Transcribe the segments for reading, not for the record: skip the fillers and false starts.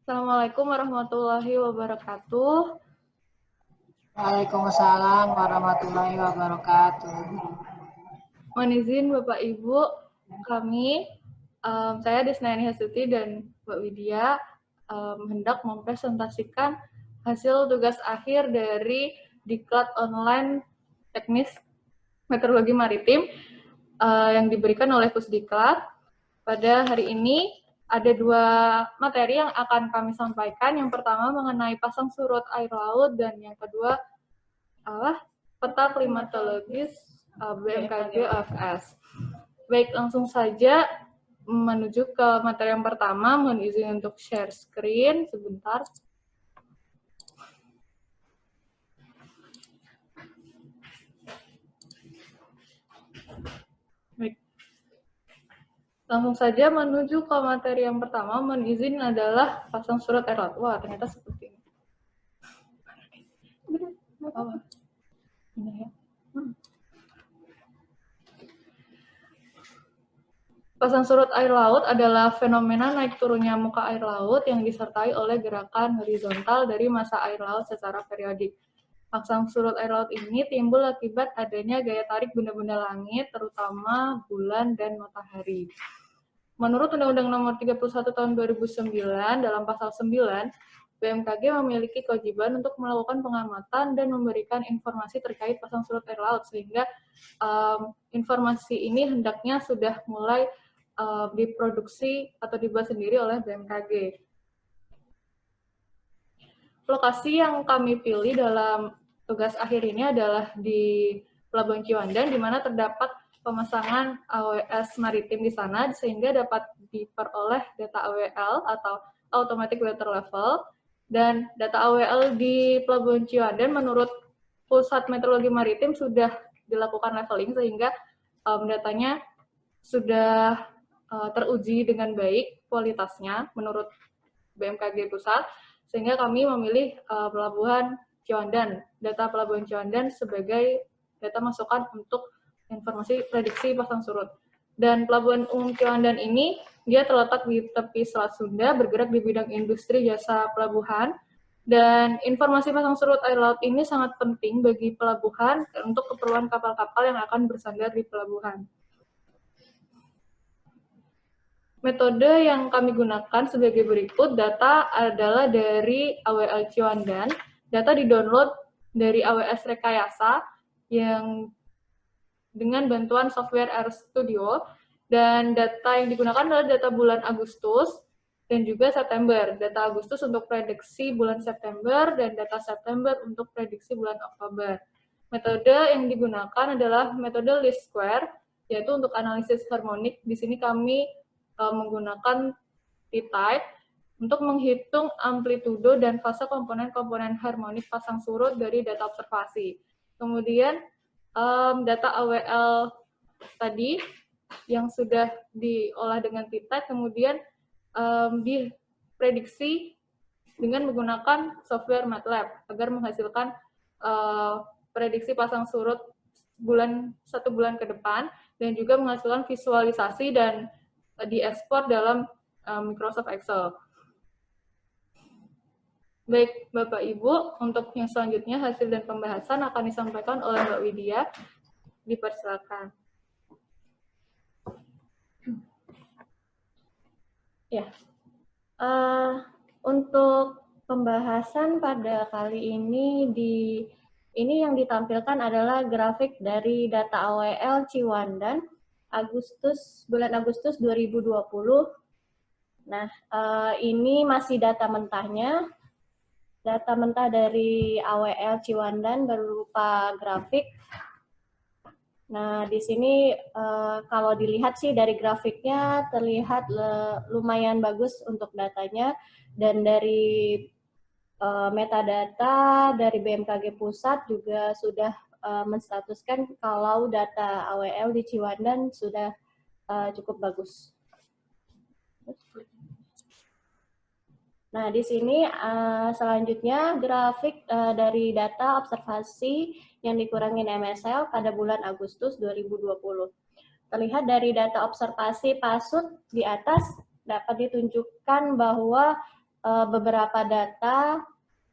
Assalamualaikum warahmatullahi wabarakatuh. Waalaikumsalam warahmatullahi wabarakatuh. Mohon izin Bapak Ibu, kami, saya Desnayani Hasuti dan Mbak Widya hendak mempresentasikan hasil tugas akhir dari Diklat Online Teknis Meteorologi Maritim yang diberikan oleh Pusdiklat. Pada hari ini ada dua materi yang akan kami sampaikan. Yang pertama mengenai pasang surut air laut dan yang kedua peta klimatologis BMKG OFS. Baik, langsung saja menuju ke materi yang pertama. Mohon izin untuk share screen sebentar. Baik. Langsung saja menuju ke materi yang pertama. Mohon izin adalah pasang surut air laut. Wah, ternyata seperti ini. Oh. Benar ya? Pasang surut air laut adalah fenomena naik turunnya muka air laut yang disertai oleh gerakan horizontal dari massa air laut secara periodik. Pasang surut air laut ini timbul akibat adanya gaya tarik benda-benda langit, terutama bulan dan matahari. Menurut Undang-Undang Nomor 31 Tahun 2009, dalam pasal 9, BMKG memiliki kewajiban untuk melakukan pengamatan dan memberikan informasi terkait pasang surut air laut, sehingga informasi ini hendaknya sudah mulai diproduksi atau dibuat sendiri oleh BMKG. Lokasi yang kami pilih dalam tugas akhir ini adalah di Pelabuhan Ciwandan, di mana terdapat pemasangan AWS maritim di sana, sehingga dapat diperoleh data AWL atau Automatic Water Level, dan data AWL di Pelabuhan Ciwandan menurut Pusat Meteorologi Maritim sudah dilakukan leveling, sehingga datanya sudah teruji dengan baik kualitasnya menurut BMKG Pusat, sehingga kami memilih Pelabuhan Ciwandan, data Pelabuhan Ciwandan sebagai data masukan untuk informasi prediksi pasang surut. Dan Pelabuhan Umum Ciwandan ini, dia terletak di tepi Selat Sunda, bergerak di bidang industri jasa pelabuhan, dan informasi pasang surut air laut ini sangat penting bagi pelabuhan untuk keperluan kapal-kapal yang akan bersandar di pelabuhan. Metode yang kami gunakan sebagai berikut. Data adalah dari AWL Ciwandan. Data di-download dari AWS Rekayasa yang dengan bantuan software RStudio. Dan data yang digunakan adalah data bulan Agustus dan juga September. Data Agustus untuk prediksi bulan September dan data September untuk prediksi bulan Oktober. Metode yang digunakan adalah metode least square, yaitu untuk analisis harmonik. Di sini kami menggunakan T-type untuk menghitung amplitudo dan fase komponen-komponen harmonik pasang surut dari data observasi. Kemudian data AWL tadi yang sudah diolah dengan T-type kemudian diprediksi dengan menggunakan software MATLAB agar menghasilkan prediksi pasang surut satu bulan ke depan, dan juga menghasilkan visualisasi dan diekspor dalam Microsoft Excel. Baik, Bapak Ibu, untuk yang selanjutnya hasil dan pembahasan akan disampaikan oleh Mbak Widya. Dipersilakan. Ya, untuk pembahasan pada kali ini yang ditampilkan adalah grafik dari data AWL Ciwandan bulan Agustus 2020. Nah, ini masih data mentahnya. Data mentah dari AWL Ciwandan berupa grafik. Nah, di sini kalau dilihat sih dari grafiknya terlihat lumayan bagus untuk datanya, dan dari metadata dari BMKG Pusat juga sudah menstatuskan kalau data AWL di Ciwandan sudah cukup bagus. Nah, di sini selanjutnya grafik dari data observasi yang dikurangin MSL pada bulan Agustus 2020. Terlihat dari data observasi PASUD di atas dapat ditunjukkan bahwa beberapa data.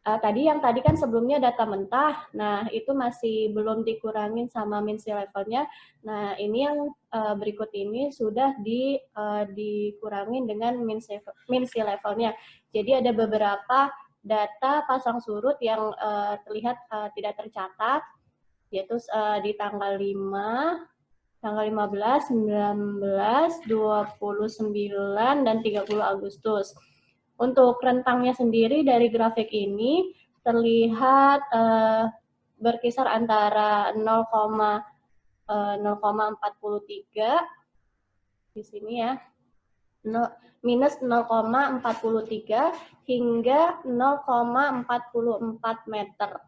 Tadi kan sebelumnya data mentah, nah itu masih belum dikurangin sama mean sea levelnya. Nah ini yang berikut ini sudah dikurangin dengan mean sea levelnya. Jadi ada beberapa data pasang surut yang terlihat tidak tercatat, yaitu di tanggal 5, tanggal 15, 19, 29, dan 30 Agustus. Untuk rentangnya sendiri dari grafik ini terlihat berkisar antara 0,43 di sini ya, minus 0,43 hingga 0,44 meter.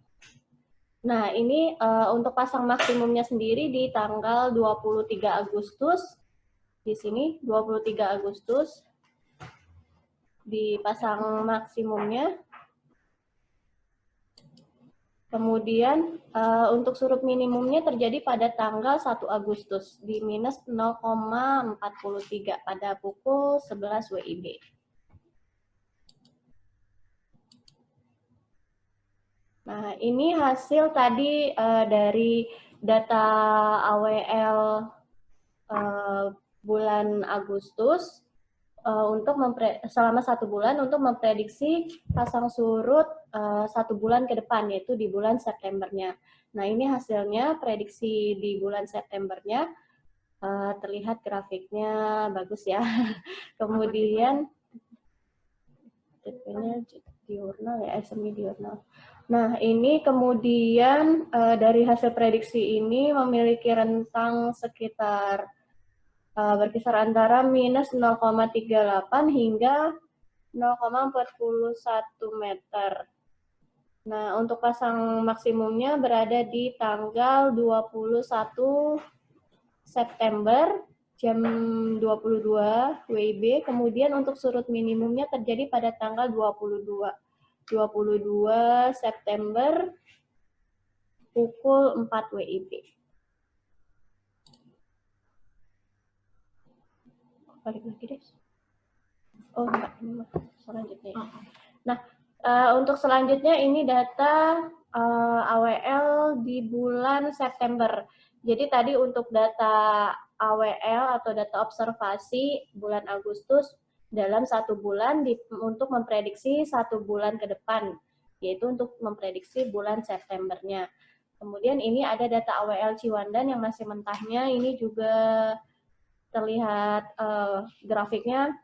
Nah, ini untuk pasang maksimumnya sendiri di tanggal 23 Agustus. Di sini 23 Agustus dipasang maksimumnya. Kemudian untuk surut minimumnya terjadi pada tanggal 1 Agustus di minus 0,43 pada pukul 11 WIB. Nah, ini hasil tadi dari data AWL bulan Agustus untuk selama 1 bulan untuk memprediksi pasang surut 1 bulan ke depan, yaitu di bulan Septembernya. Nah, ini hasilnya prediksi di bulan Septembernya. Terlihat grafiknya bagus ya. Kemudian diurnal ya, semi diurnal. Nah, ini kemudian dari hasil prediksi ini memiliki rentang sekitar berkisar antara minus 0,38 hingga 0,41 meter. Nah, untuk pasang maksimumnya berada di tanggal 21 September jam 22 WIB. Kemudian untuk surut minimumnya terjadi pada tanggal 22 September pukul 4 WIB. Balik lagi deh. Oh enggak, ini selanjutnya. Nah, untuk selanjutnya ini data AWL di bulan September. Jadi tadi untuk data AWL atau data observasi bulan Agustus dalam 1 bulan untuk memprediksi 1 bulan ke depan, yaitu untuk memprediksi bulan Septembernya. Kemudian ini ada data AWL Ciwandan yang masih mentahnya, ini juga terlihat grafiknya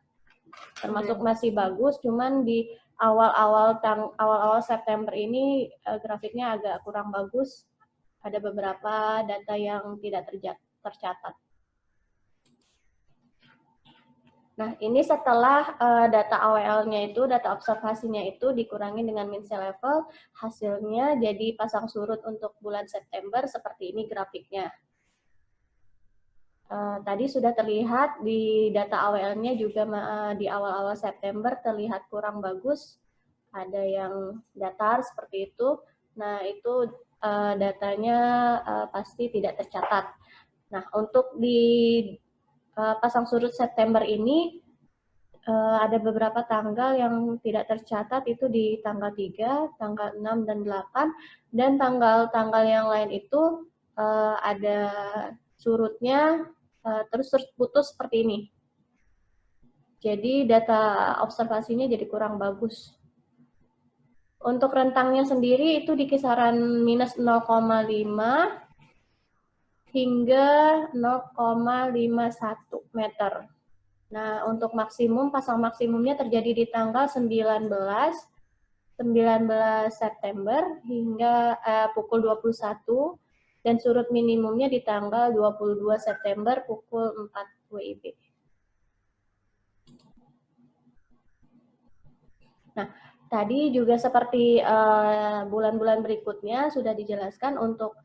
termasuk masih bagus, cuman di awal-awal September ini grafiknya agak kurang bagus. Ada beberapa data yang tidak tercatat. Nah, ini setelah data AWL-nya itu, data observasinya itu dikurangi dengan mean sea level, hasilnya jadi pasang surut untuk bulan September seperti ini grafiknya. Tadi sudah terlihat di data AWL-nya juga di awal-awal September terlihat kurang bagus, ada yang datar seperti itu. Nah, itu datanya pasti tidak tercatat. Nah, untuk di pasang surut September ini ada beberapa tanggal yang tidak tercatat, itu di tanggal 3, tanggal 6, dan 8, dan tanggal-tanggal yang lain itu ada surutnya terus putus seperti ini. Jadi data observasinya jadi kurang bagus. Untuk rentangnya sendiri itu di kisaran minus 0,5 hingga 0,51 meter. Nah, untuk pasang maksimumnya terjadi di tanggal 19 September hingga pukul 21, dan surut minimumnya di tanggal 22 September pukul 4 WIB. Nah, tadi juga seperti bulan-bulan berikutnya sudah dijelaskan untuk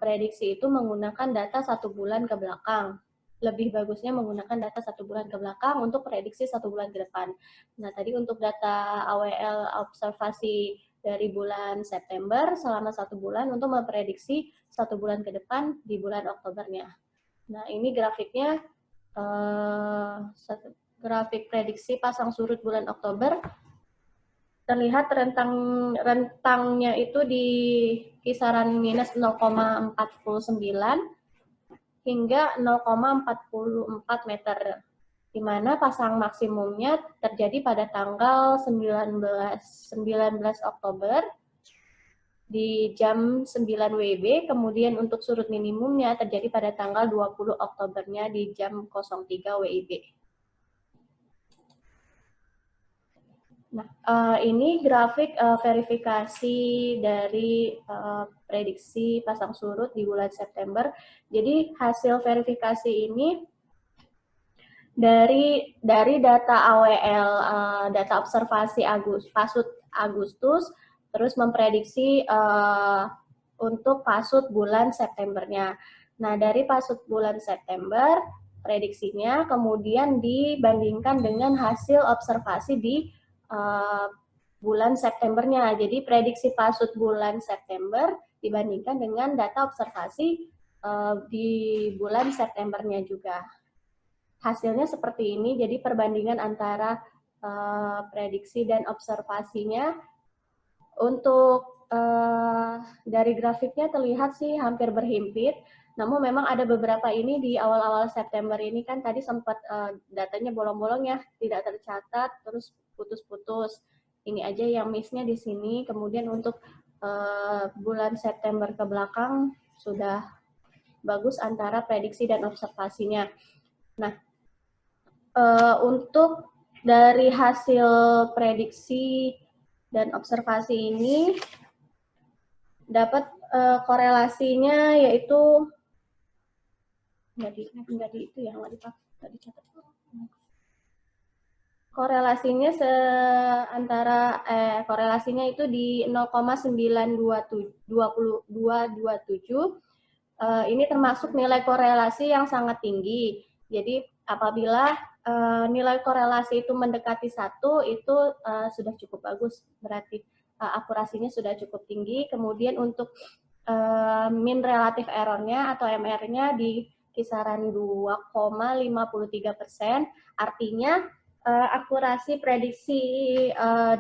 prediksi itu menggunakan data 1 bulan ke belakang. Lebih bagusnya menggunakan data 1 bulan ke belakang untuk prediksi 1 bulan ke depan. Nah, tadi untuk data AWL observasi dari bulan September selama 1 bulan untuk memprediksi 1 bulan ke depan di bulan Oktobernya. Nah, ini grafiknya, grafik prediksi pasang surut bulan Oktober. terlihat rentangnya itu di kisaran minus 0,49 hingga 0,44 meter, di mana pasang maksimumnya terjadi pada tanggal 19 Oktober di jam 9 WIB, kemudian untuk surut minimumnya terjadi pada tanggal 20 Oktobernya di jam 03 WIB. Nah, ini grafik verifikasi dari prediksi pasang surut di bulan September. Jadi hasil verifikasi ini dari data AWL, data observasi pasut Agustus, terus memprediksi untuk pasut bulan Septembernya. Nah, dari pasut bulan September, prediksinya kemudian dibandingkan dengan hasil observasi di bulan Septembernya. Jadi prediksi pasut bulan September dibandingkan dengan data observasi di bulan Septembernya juga. Hasilnya seperti ini, jadi perbandingan antara prediksi dan observasinya. Untuk dari grafiknya terlihat sih hampir berhimpit, namun memang ada beberapa ini di awal-awal September ini kan tadi sempat datanya bolong-bolong ya, tidak tercatat, terus putus-putus. Ini aja yang miss-nya di sini. Kemudian untuk bulan September ke belakang sudah bagus antara prediksi dan observasinya. Nah, untuk dari hasil prediksi dan observasi ini dapat korelasinya yaitu nggak dicatat. Korelasinya korelasinya itu di 0,92227. Ini termasuk nilai korelasi yang sangat tinggi. Jadi apabila nilai korelasi itu mendekati 1, itu sudah cukup bagus, berarti akurasinya sudah cukup tinggi. Kemudian untuk mean relative error-nya atau MR-nya di kisaran 2,53%, artinya akurasi prediksi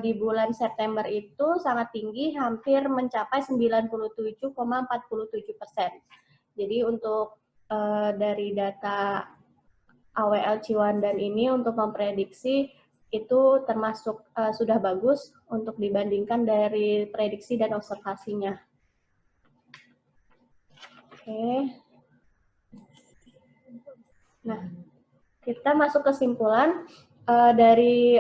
di bulan September itu sangat tinggi, hampir mencapai 97,47%. Jadi untuk dari data AWL Ciwandan ini untuk memprediksi itu termasuk sudah bagus untuk dibandingkan dari prediksi dan observasinya. Oke. Nah, kita masuk kesimpulan dari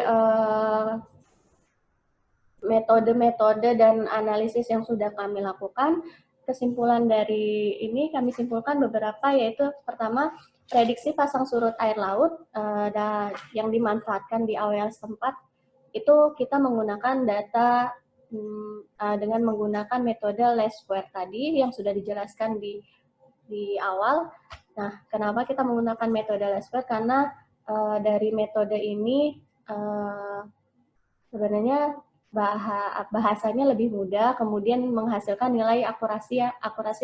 metode-metode dan analisis yang sudah kami lakukan. Kesimpulan dari ini kami simpulkan beberapa, yaitu pertama, prediksi pasang surut air laut yang dimanfaatkan di AWL setempat itu kita menggunakan data dengan menggunakan metode least square tadi yang sudah dijelaskan di awal. Nah, kenapa kita menggunakan metode least square? Karena dari metode ini sebenarnya bahasanya lebih mudah, kemudian menghasilkan nilai akurasi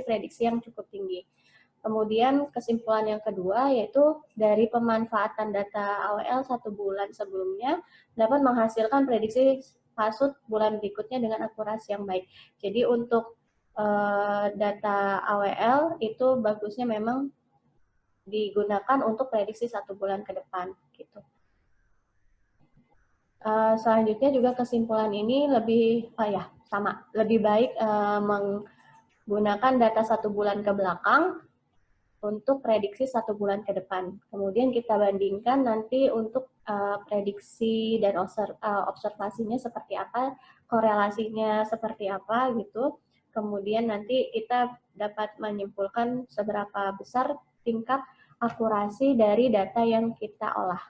prediksi yang cukup tinggi. Kemudian kesimpulan yang kedua yaitu dari pemanfaatan data AWL 1 bulan sebelumnya dapat menghasilkan prediksi pasut bulan berikutnya dengan akurasi yang baik. Jadi untuk data AWL itu bagusnya memang digunakan untuk prediksi 1 bulan ke depan gitu. Selanjutnya juga kesimpulan ini lebih baik menggunakan data 1 bulan ke belakang untuk prediksi 1 bulan ke depan. Kemudian kita bandingkan nanti untuk prediksi dan observasinya seperti apa, korelasinya seperti apa gitu. Kemudian nanti kita dapat menyimpulkan seberapa besar tingkat akurasi dari data yang kita olah.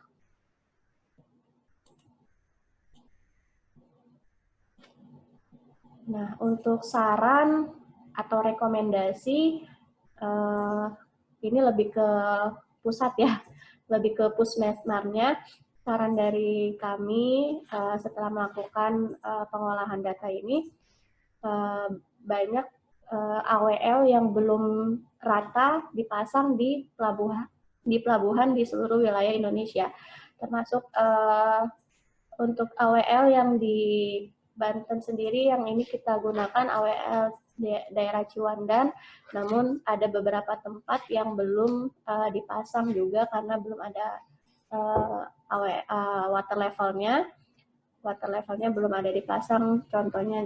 Nah, untuk saran atau rekomendasi, ini lebih ke pusat ya, lebih ke pusmetmarnya. Saran dari kami setelah melakukan pengolahan data ini, banyak AWL yang belum rata dipasang di pelabuhan di seluruh wilayah Indonesia, termasuk untuk AWL yang di Banten sendiri yang ini kita gunakan AWL daerah Ciwandan, namun ada beberapa tempat yang belum dipasang juga karena belum ada water levelnya. Water levelnya belum ada dipasang, contohnya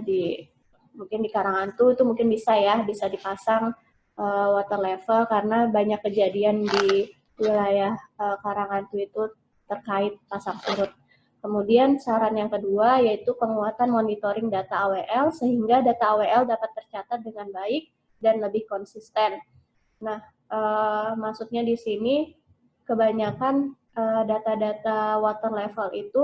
mungkin di Karangantu itu mungkin bisa dipasang water level karena banyak kejadian di wilayah Karangantu itu terkait pasang surut. Kemudian saran yang kedua yaitu penguatan monitoring data AWL sehingga data AWL dapat tercatat dengan baik dan lebih konsisten. Nah, maksudnya di sini kebanyakan data-data water level itu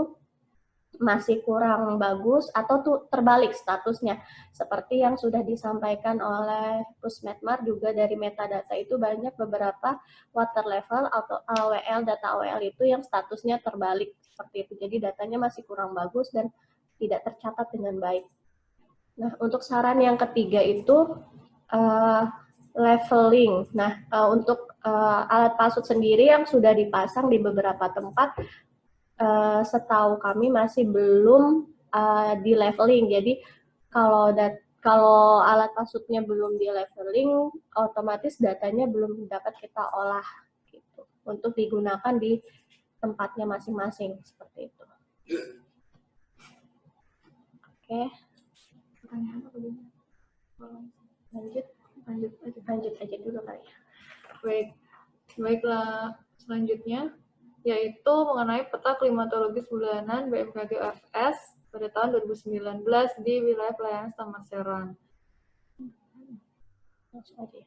masih kurang bagus atau tuh terbalik statusnya. Seperti yang sudah disampaikan oleh Pusmetmar juga dari metadata itu banyak beberapa water level atau data AWL itu yang statusnya terbalik seperti itu. Jadi datanya masih kurang bagus dan tidak tercatat dengan baik. Nah, untuk saran yang ketiga itu leveling. Nah, untuk alat pasut sendiri yang sudah dipasang di beberapa tempat, setahu kami masih belum di leveling. Jadi kalau alat pasutnya belum di leveling, otomatis datanya belum dapat kita olah gitu untuk digunakan di tempatnya masing-masing seperti itu. Oke. Lanjut aja dulu kali ya. Baiklah, selanjutnya yaitu mengenai peta klimatologis bulanan BMKG OFS pada tahun 2019 di wilayah pelayanan Taman Serang. Langsung aja.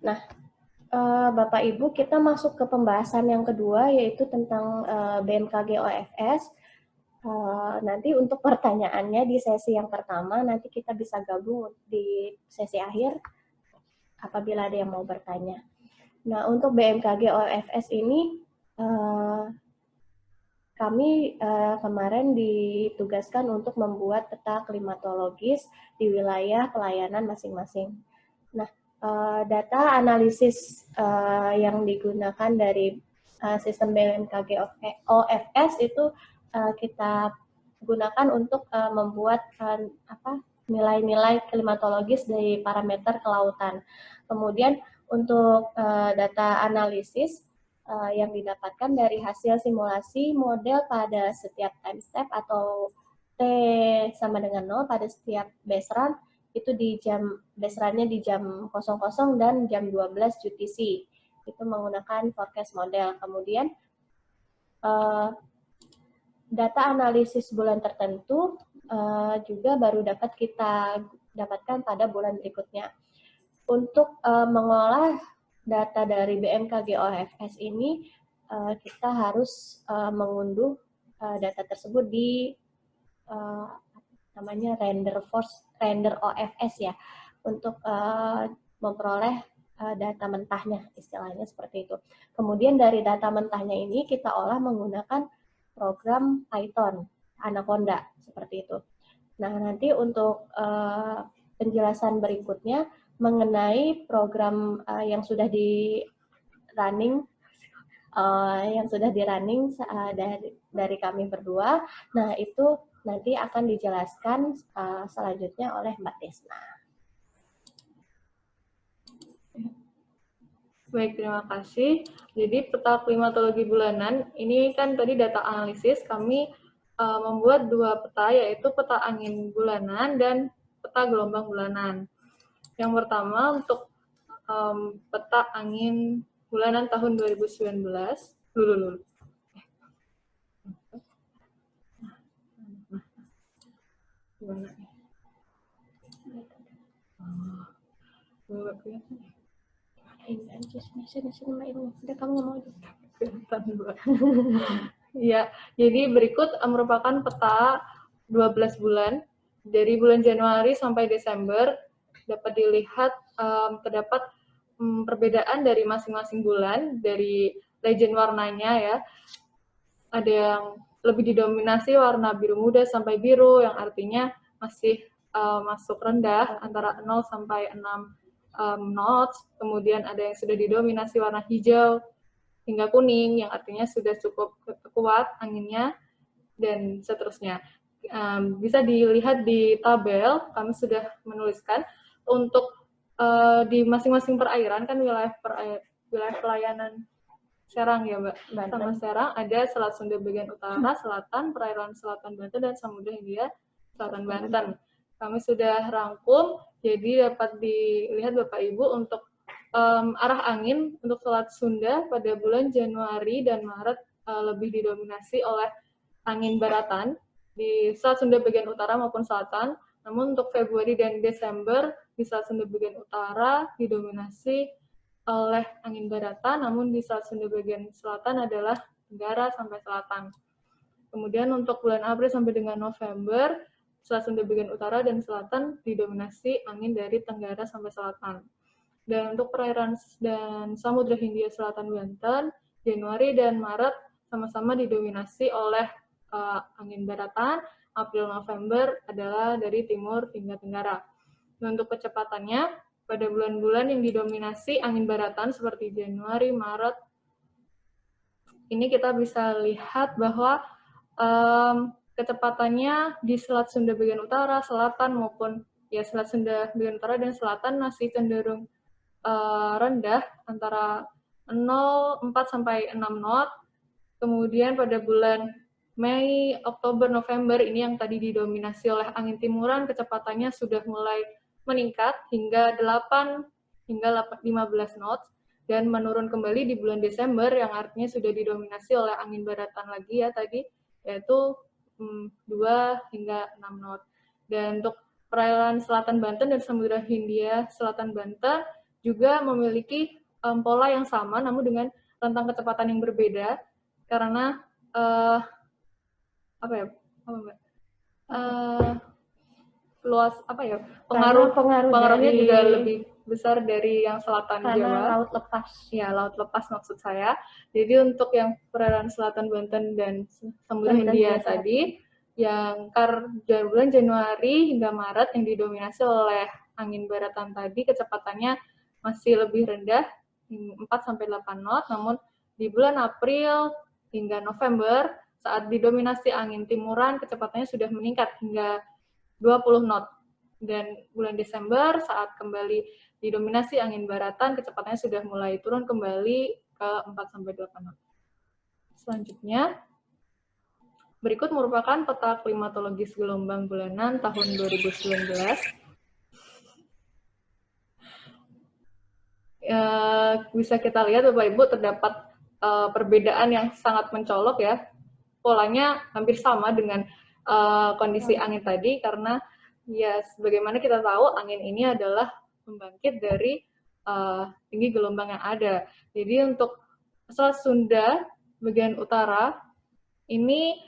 Nah, Bapak Ibu, kita masuk ke pembahasan yang kedua yaitu tentang BMKG OFS. Nanti untuk pertanyaannya di sesi yang pertama nanti kita bisa gabung di sesi akhir apabila ada yang mau bertanya. Nah, untuk BMKG OFS ini kami kemarin ditugaskan untuk membuat peta klimatologis di wilayah pelayanan masing-masing. Nah, data analisis yang digunakan dari sistem BMKG OFS itu kita gunakan untuk membuat nilai-nilai klimatologis dari parameter kelautan. Kemudian untuk data analisis yang didapatkan dari hasil simulasi model pada setiap time step atau T sama dengan 0 pada setiap base run itu di base run-nya di jam 00 dan jam 12 UTC. Itu menggunakan forecast model. Kemudian data analisis bulan tertentu juga baru dapat kita dapatkan pada bulan berikutnya. Untuk mengolah data dari BMKG OFS ini, kita harus mengunduh data tersebut di namanya render OFS ya, untuk memperoleh data mentahnya, istilahnya seperti itu. Kemudian dari data mentahnya ini kita olah menggunakan program Python, Anaconda, seperti itu. Nah, nanti untuk penjelasan berikutnya mengenai program yang sudah di running dari kami berdua. Nah, itu nanti akan dijelaskan selanjutnya oleh Mbak Desna. Baik, terima kasih. Jadi peta klimatologi bulanan, ini kan tadi data analisis, kami membuat dua peta, yaitu peta angin bulanan dan peta gelombang bulanan. Yang pertama untuk peta angin bulanan tahun 2019. Gimana nih? Udah kamu ngomong aja. Ya, jadi berikut merupakan peta 12 bulan dari bulan Januari sampai Desember. Dapat dilihat terdapat perbedaan dari masing-masing bulan dari legend warnanya ya. Ada yang lebih didominasi warna biru muda sampai biru, yang artinya masih masuk rendah antara 0 sampai 6 knots. Kemudian ada yang sudah didominasi warna hijau hingga kuning, yang artinya sudah cukup kuat anginnya, dan seterusnya. Bisa dilihat di tabel, kami sudah menuliskan untuk di masing-masing perairan, kan wilayah pelayanan Serang ya Mbak, sama Serang ada Selat Sunda bagian utara, selatan, perairan selatan Banten, dan Samudra Hindia selatan Banten. Kami sudah rangkum, jadi dapat dilihat Bapak Ibu untuk arah angin untuk Selat Sunda pada bulan Januari dan Maret lebih didominasi oleh angin baratan di Selat Sunda bagian utara maupun selatan. Namun untuk Februari dan Desember di Selat Sunda bagian utara didominasi oleh angin baratan, namun di Selat Sunda bagian selatan adalah tenggara sampai selatan. Kemudian untuk bulan April sampai dengan November, Selat Sunda bagian utara dan selatan didominasi angin dari tenggara sampai selatan. Dan untuk perairan dan Samudra Hindia Selatan Banten, Januari dan Maret sama-sama didominasi oleh angin baratan, April November adalah dari timur hingga tenggara. Dan untuk kecepatannya, pada bulan-bulan yang didominasi angin baratan seperti Januari, Maret, ini kita bisa lihat bahwa kecepatannya di Selat Sunda bagian utara, selatan maupun ya Selat Sunda bagian utara dan selatan masih cenderung rendah antara 0,4 sampai 6 knot. Kemudian pada bulan Mei, Oktober, November ini yang tadi didominasi oleh angin timuran, kecepatannya sudah mulai meningkat hingga 8 hingga 15 knots dan menurun kembali di bulan Desember yang artinya sudah didominasi oleh angin baratan lagi ya tadi, yaitu 2 hingga 6 knot. Dan untuk perairan selatan Banten dan Samudra Hindia Selatan Banten juga memiliki pola yang sama namun dengan rentang kecepatan yang berbeda karena luas pengaruhnya dari, juga lebih besar dari yang selatan Jawa. Laut lepas. Ya, laut lepas maksud saya. Jadi untuk yang perairan selatan Banten dan Samudra Hindia tadi, yang bulan Januari hingga Maret yang didominasi oleh angin baratan tadi, kecepatannya masih lebih rendah, 4 sampai 8 knot, namun di bulan April hingga November saat didominasi angin timuran, kecepatannya sudah meningkat hingga 20 knot. Dan bulan Desember saat kembali didominasi angin baratan, kecepatannya sudah mulai turun kembali ke 4-8 knot. Selanjutnya, berikut merupakan peta klimatologis gelombang bulanan tahun 2019. Bisa kita lihat Bapak Ibu terdapat perbedaan yang sangat mencolok ya. Polanya hampir sama dengan kondisi angin tadi karena ya sebagaimana kita tahu angin ini adalah pembangkit dari tinggi gelombang yang ada. Jadi untuk Selat Sunda bagian utara ini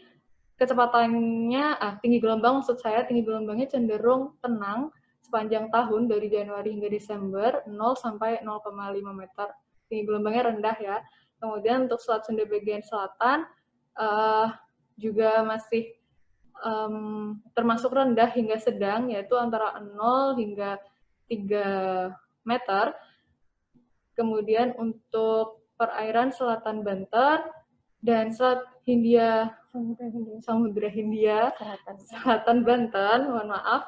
kecepatannya tinggi gelombang maksud saya tinggi gelombangnya cenderung tenang sepanjang tahun dari Januari hingga Desember 0 sampai 0,5 meter. Tinggi gelombangnya rendah ya. Kemudian untuk Selat Sunda bagian selatan juga masih termasuk rendah hingga sedang, yaitu antara 0 hingga 3 meter. Kemudian untuk perairan selatan Banten dan Selat Samudra Hindia Selatan Banten, mohon maaf,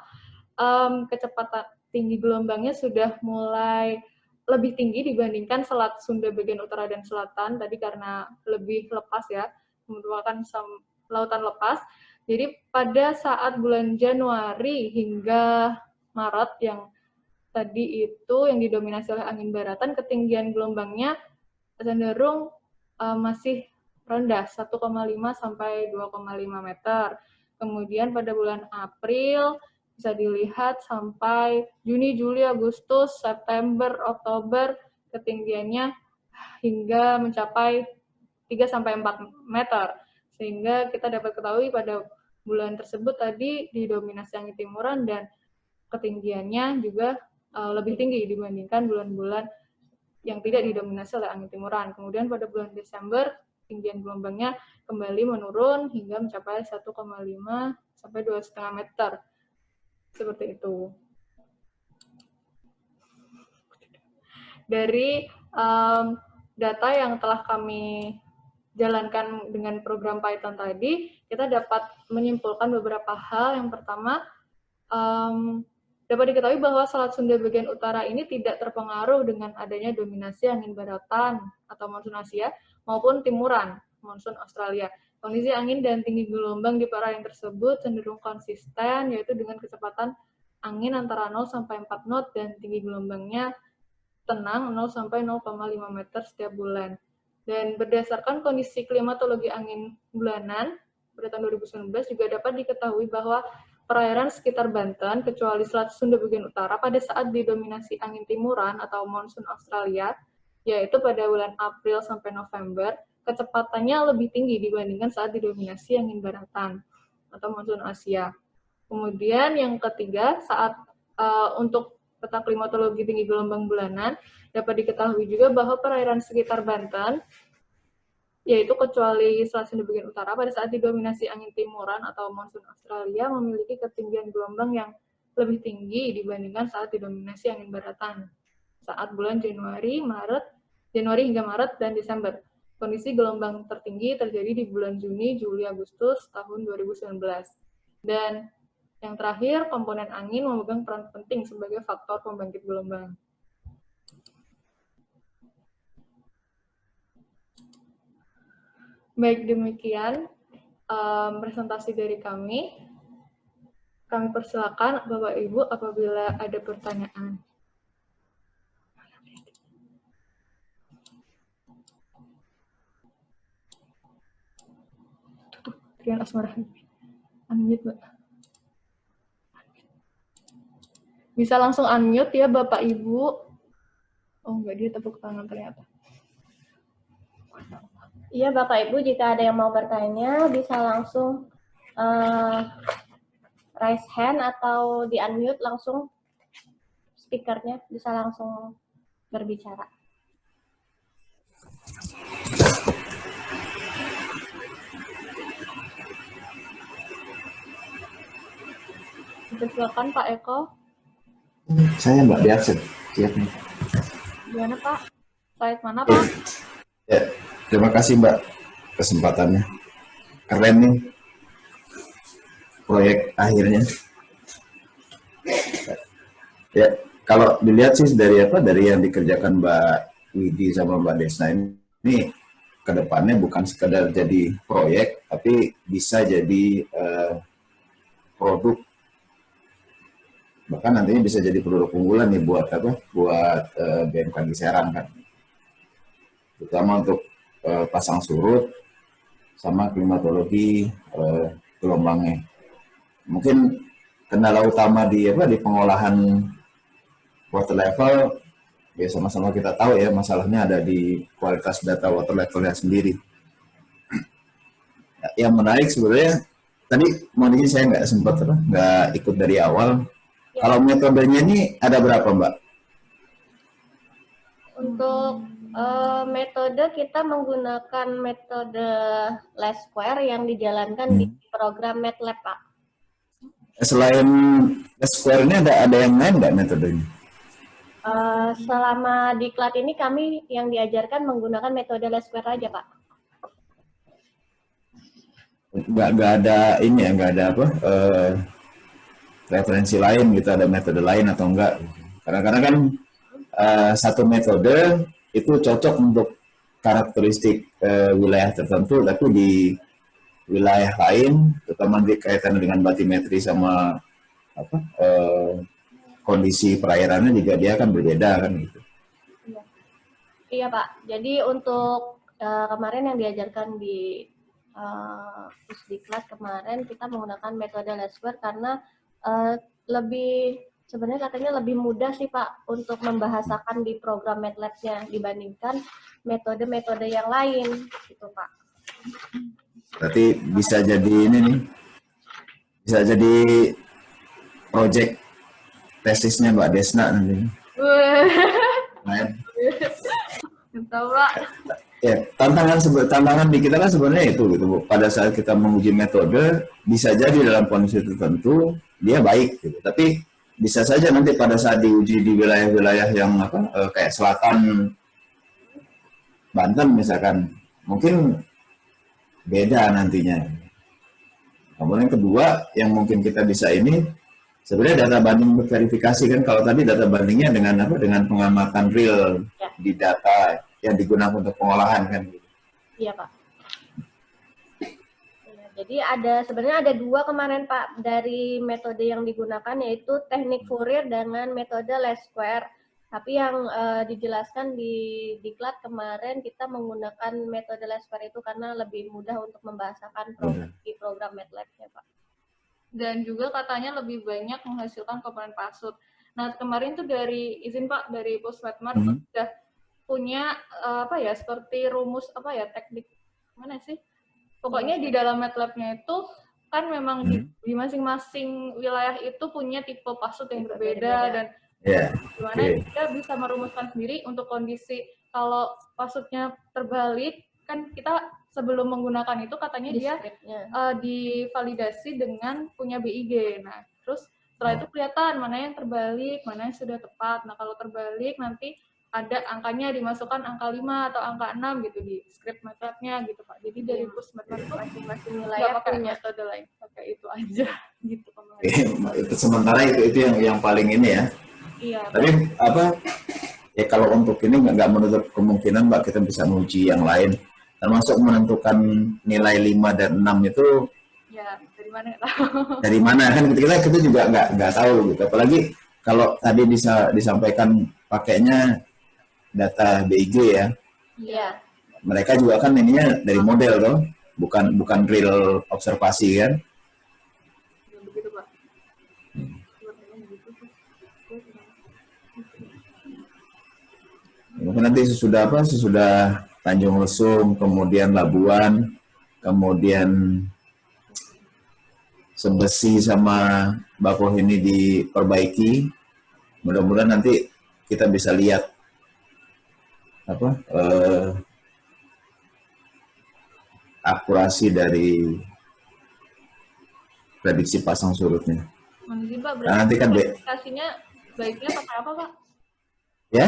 kecepatan tinggi gelombangnya sudah mulai lebih tinggi dibandingkan Selat Sunda bagian utara dan selatan tadi karena lebih lepas ya, merupakan lautan lepas. Jadi pada saat bulan Januari hingga Maret yang tadi itu yang didominasi oleh angin baratan, ketinggian gelombangnya cenderung masih rendah 1,5 sampai 2,5 meter. Kemudian pada bulan April bisa dilihat sampai Juni, Juli, Agustus, September, Oktober ketinggiannya hingga mencapai 3 sampai 4 meter. Sehingga kita dapat ketahui pada bulan tersebut tadi didominasi angin timuran dan ketinggiannya juga lebih tinggi dibandingkan bulan-bulan yang tidak didominasi oleh angin timuran. Kemudian pada bulan Desember ketinggian gelombangnya kembali menurun hingga mencapai 1,5 sampai 2,5 meter. Seperti itu. Dari data yang telah kami jalankan dengan program Python tadi, kita dapat menyimpulkan beberapa hal. Yang pertama, dapat diketahui bahwa Selat Sunda bagian utara ini tidak terpengaruh dengan adanya dominasi angin baratan atau monsun Asia maupun timuran, monsun Australia. Kondisi angin dan tinggi gelombang di perairan tersebut cenderung konsisten, yaitu dengan kecepatan angin antara 0 sampai 4 knot dan tinggi gelombangnya tenang 0 sampai 0,5 meter setiap bulan. Dan berdasarkan kondisi klimatologi angin bulanan pada tahun 2019 juga dapat diketahui bahwa perairan sekitar Banten, kecuali Selat Sunda bagian utara, pada saat didominasi angin timuran atau monsun Australia, yaitu pada bulan April sampai November, kecepatannya lebih tinggi dibandingkan saat didominasi angin baratan atau monsun Asia. Kemudian yang ketiga, saat untuk peta klimatologi tinggi gelombang bulanan, dapat diketahui juga bahwa perairan sekitar Banten, yaitu kecuali Selat Sunda bagian utara, pada saat didominasi angin timuran atau monsun Australia, memiliki ketinggian gelombang yang lebih tinggi dibandingkan saat didominasi angin baratan saat bulan Januari hingga Maret dan Desember. Kondisi gelombang tertinggi terjadi di bulan Juni, Juli, Agustus tahun 2019. Dan yang terakhir, komponen angin memegang peran penting sebagai faktor pembangkit gelombang. Baik, demikian presentasi dari kami. Kami persilakan Bapak Ibu apabila ada pertanyaan. Trian Asmara. Unmute, Mbak. Bisa langsung unmute ya Bapak Ibu. Oh enggak, dia tepuk tangan ternyata. Iya Bapak Ibu, jika ada yang mau bertanya bisa langsung raise hand atau di unmute langsung speakernya, bisa langsung berbicara. Silakan Pak Eko. Saya Mbak Diaksen, siap nih. Gimana Pak? Slide mana Pak? Ya, terima kasih Mbak kesempatannya. Keren nih proyek akhirnya. Ya, kalau dilihat sih dari yang dikerjakan Mbak Widi sama Mbak Desna ini kedepannya bukan sekedar jadi proyek, tapi bisa jadi produk. Bahkan nantinya bisa jadi produk unggulan nih buat BMKG Serang kan. Terutama untuk pasang surut sama klimatologi gelombangnya. Mungkin kendala utama di pengolahan water level, ya sama-sama kita tahu ya, masalahnya ada di kualitas data water levelnya sendiri. Yang menarik sebenarnya tadi mohon saya nggak ikut dari awal. Ya. Kalau metodenya ini ada berapa Mbak? Untuk metode kita menggunakan metode least square yang dijalankan di program MATLAB Pak. Selain least square ini ada yang lain nggak metodenya? Selama di KLAT ini kami yang diajarkan menggunakan metode least square aja Pak. Nggak ada ini ya, nggak ada referensi lain gitu, ada metode lain atau enggak? Karena kan satu metode itu cocok untuk karakteristik wilayah tertentu, tapi di wilayah lain, terutama kaitan dengan batimetri sama kondisi perairannya juga dia akan berbeda kan gitu. Iya Pak. Jadi untuk kemarin yang diajarkan di Pusdiklat kemarin kita menggunakan metode least square karena sebenarnya katanya lebih mudah sih Pak untuk membahasakan di program MATLAB-nya dibandingkan metode-metode yang lain gitu Pak. Berarti bisa jadi ini nih, bisa jadi project tesisnya Mbak Desna nanti. Tahu Pak. Ya, tantangan di kita kan sebenarnya itu gitu Bu. Pada saat kita menguji metode bisa jadi dalam kondisi tertentu dia baik gitu. Tapi bisa saja nanti pada saat diuji di wilayah-wilayah yang kayak selatan Banten misalkan mungkin beda nantinya. Kemudian kedua yang mungkin kita bisa ini sebenarnya data banding verifikasi kan, kalau tadi data bandingnya dengan dengan pengamatan real di data yang digunakan untuk pengolahan kan. Iya Pak. Ya, jadi sebenarnya ada dua kemarin Pak dari metode yang digunakan, yaitu teknik Fourier dengan metode least square. Tapi yang dijelaskan di diklat kemarin kita menggunakan metode least square itu karena lebih mudah untuk membahasakan program MATLAB-nya Pak. Dan juga katanya lebih banyak menghasilkan komponen pasut. Nah kemarin tuh dari Postmatmat sudah punya seperti rumus teknik mana sih? Pokoknya di dalam MATLAB-nya itu kan memang di masing-masing wilayah itu punya tipe pasut yang berbeda dan gimana kita bisa merumuskan sendiri untuk kondisi kalau pasutnya terbalik kan kita sebelum menggunakan itu katanya dia divalidasi dengan punya BIG. Nah, terus setelah itu kelihatan mana yang terbalik, mana yang sudah tepat. Nah, kalau terbalik nanti ada angkanya dimasukkan angka 5 atau angka 6 gitu di script MATLAB-nya gitu Pak. Jadi dari Postmatmat itu masing-masing wilayah pakai metode lain, pakai itu aja gitu Pak. Sementara itu yang paling ini ya. Iya. Tapi ya kalau untuk ini nggak menutup kemungkinan Mbak kita bisa menguji yang lain. Termasuk menentukan nilai 5 dan 6 itu ya dari mana dari mana kan kita juga nggak tahu gitu. Apalagi kalau tadi disampaikan pakainya data BIG ya. Iya. Mereka juga kan ininya dari model loh, bukan real observasi kan. Begitu Pak. Mungkin nanti sesudah Tanjung Lesung, kemudian Labuan, kemudian Sebesi sama Bakoh ini diperbaiki. Mudah-mudahan nanti kita bisa lihat akurasi dari prediksi pasang surutnya. Pak, nah, nanti kan verifikasinya baiknya pakai apa Pak? Ya?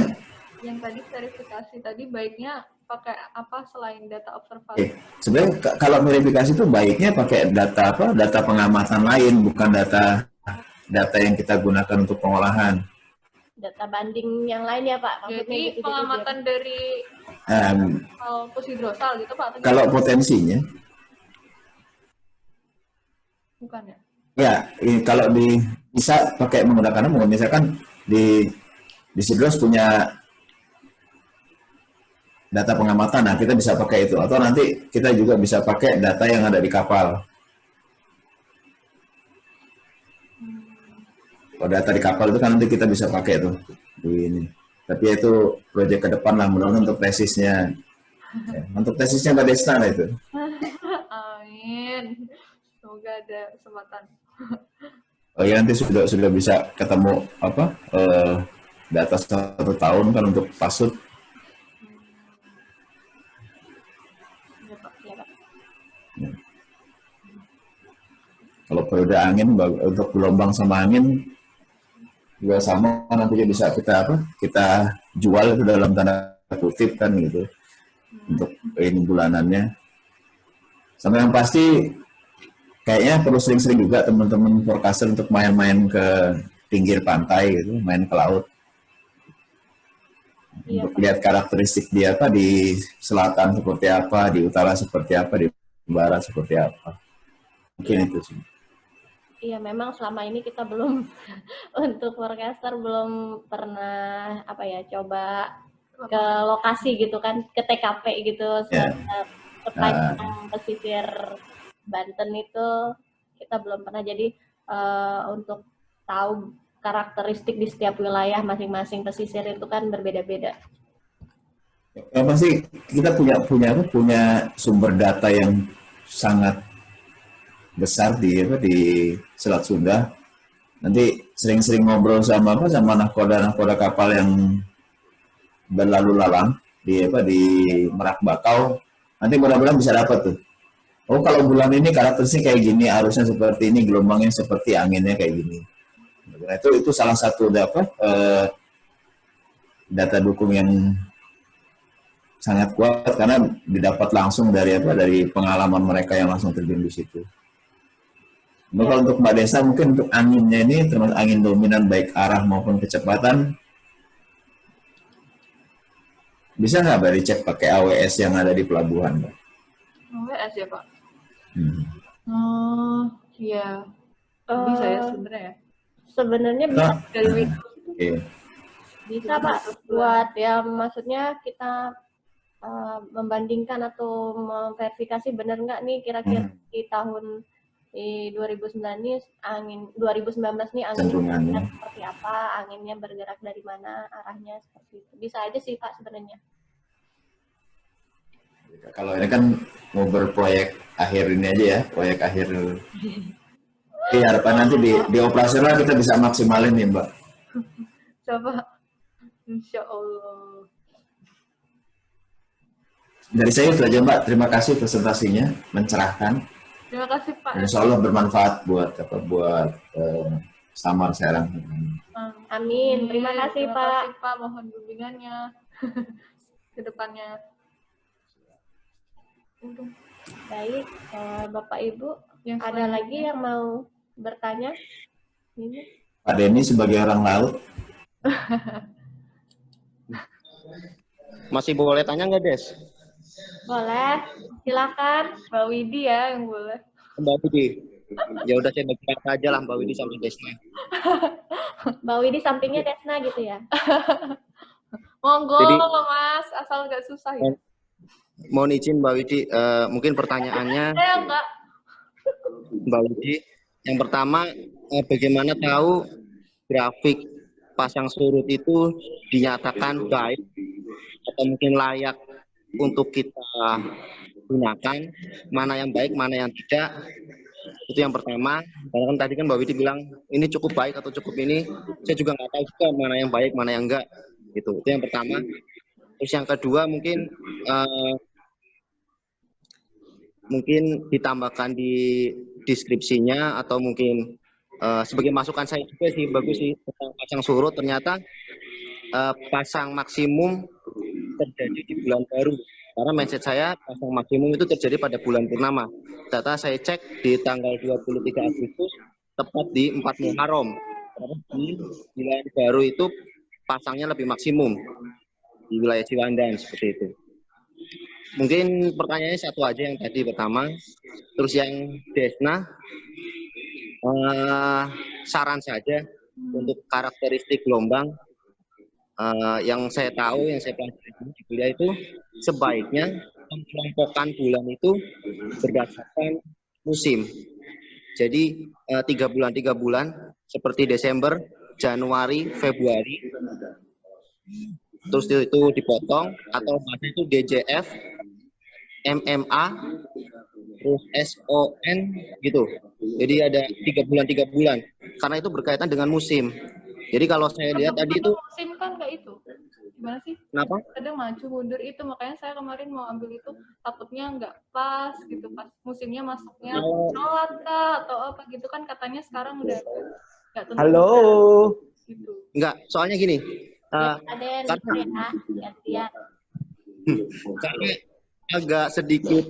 Yang tadi verifikasi tadi baiknya pakai apa selain data observasi? Sebenarnya kalau verifikasi itu baiknya pakai data pengamatan lain, bukan data yang kita gunakan untuk pengolahan. Data banding yang lain ya Pak? Maksudnya jadi gitu, pengamatan gitu, dari posidrosal gitu Pak? Kalau potensinya? Bukan ya? Ya, kalau bisa pakai menggunakan misalkan di Sidros punya data pengamatan, nah kita bisa pakai itu. Atau nanti kita juga bisa pakai data yang ada di kapal. Kalau data di kapal itu kan nanti kita bisa pakai tuh di ini. Tapi itu proyek ke depan lah, mudah-mudahan untuk tesisnya. Ya, untuk tesisnya Mbak Desna lah itu. Amin. Semoga ada kesempatan. Oh ya, nanti sudah bisa ketemu data 1 tahun kan untuk pasut. Ya. Kalau periode angin untuk gelombang sama angin juga sama, nanti bisa kita jual itu dalam tanda kutip kan gitu untuk ini bulanannya. Sama yang pasti kayaknya perlu sering-sering juga teman-teman forecaster untuk main-main ke pinggir pantai gitu, main ke laut. Untuk lihat karakteristik di di selatan seperti apa, di utara seperti apa, di barat seperti apa. Mungkin itu sih. Iya, memang selama ini kita belum untuk forecaster belum pernah coba ke lokasi gitu kan, ke TKP gitu, sepanjang pesisir Banten itu kita belum pernah. Jadi untuk tahu karakteristik di setiap wilayah masing-masing pesisir itu kan berbeda-beda. Yang pasti kita punya sumber data yang sangat besar di Selat Sunda. Nanti sering-sering ngobrol sama nahkoda kapal yang berlalu lalang di Merak Bakau, nanti mudah-mudahan bisa dapat tuh. Oh kalau bulan ini karakteristik kayak gini, arusnya seperti ini, gelombangnya seperti anginnya kayak gini. Nah, itu salah satu data dukung yang sangat kuat karena didapat langsung dari pengalaman mereka yang langsung terjun di situ. Nah, kalau untuk Mbak Desa mungkin untuk anginnya ini termasuk angin dominan baik arah maupun kecepatan, bisa nggak Mbak dicek pakai AWS yang ada di pelabuhan, Mbak? AWS ya Pak? Hmm. Iya. Bisa ya sebenarnya ya? Sebenarnya bisa Dari Windows. Iya. bisa Pak, buat ya maksudnya kita membandingkan atau memverifikasi benar nggak nih kira-kira di tahun 2009 nih 2019 nih anginnya seperti apa, anginnya bergerak dari mana, arahnya seperti itu. Bisa aja sih Pak sebenarnya. Kalau ini kan mau berproyek akhir ini aja ya, proyek akhir. Iya, harapan nanti di operasional kita bisa maksimalin nih Mbak. Coba. Insya Allah. Dari saya itu aja Mbak, terima kasih presentasinya, mencerahkan. Terima kasih Pak. Insya Allah bermanfaat buat Samar Serang. Amin. Terima kasih Terima Pak. kasih Pak, mohon bimbingannya ke depannya. Baik, Bapak Ibu, Yang ada selanjutnya. lagi yang mau bertanya? Ini. Pak Denny sebagai orang laut. Masih boleh tanya nggak, Des? Boleh, silakan. Mbak Widi ya yang boleh. Mbak Widi. Ya udah saya bagi kata aja lah Mbak Widi sama Desna. Mbak Widi sampingnya Desna gitu ya? Monggo Jadi- Mas, asal nggak susah ya. Mohon izin Mbak Widi, mungkin pertanyaannya Enggak. Mbak Widi. Yang pertama, bagaimana tahu grafik pasang surut itu dinyatakan baik atau mungkin layak untuk kita gunakan, mana yang baik, mana yang tidak. Itu yang pertama. Karena kan tadi kan Mbak Widi bilang ini cukup baik atau cukup ini, saya juga nggak tahu juga mana yang baik, mana yang enggak. Gitu. Itu yang pertama. Terus yang kedua mungkin ditambahkan di deskripsinya atau mungkin sebagai masukan saya juga sih, bagus sih tentang pasang surut. Ternyata pasang maksimum terjadi di bulan baru. Karena mindset saya pasang maksimum itu terjadi pada bulan purnama. Data saya cek di tanggal 23 Agustus tepat di 4 Muharram. Karena di wilayah baru itu pasangnya lebih maksimum di wilayah Ciwandan seperti itu. Mungkin pertanyaannya satu aja yang tadi pertama. Terus yang Desna, saran saja untuk karakteristik gelombang. Yang saya tahu, yang saya pelajari di kuliah itu sebaiknya mengelompokkan bulan itu berdasarkan musim. Jadi 3 bulan seperti Desember, Januari, Februari. Terus itu dipotong atau itu DJF, MMA, terus SON gitu. Jadi ada 3 bulan. Karena itu berkaitan dengan musim. Jadi kalau saya lihat tadi itu musim kan nggak itu. Gimana sih? kenapa? Kadang maju mundur itu, makanya saya kemarin mau ambil itu takutnya nggak pas gitu, pas musimnya masuknya sholat kah atau apa gitu kan katanya sekarang udah nggak tentu. Halo. Gitu. Enggak, soalnya gini. Ada yang gantian. Karena agak sedikit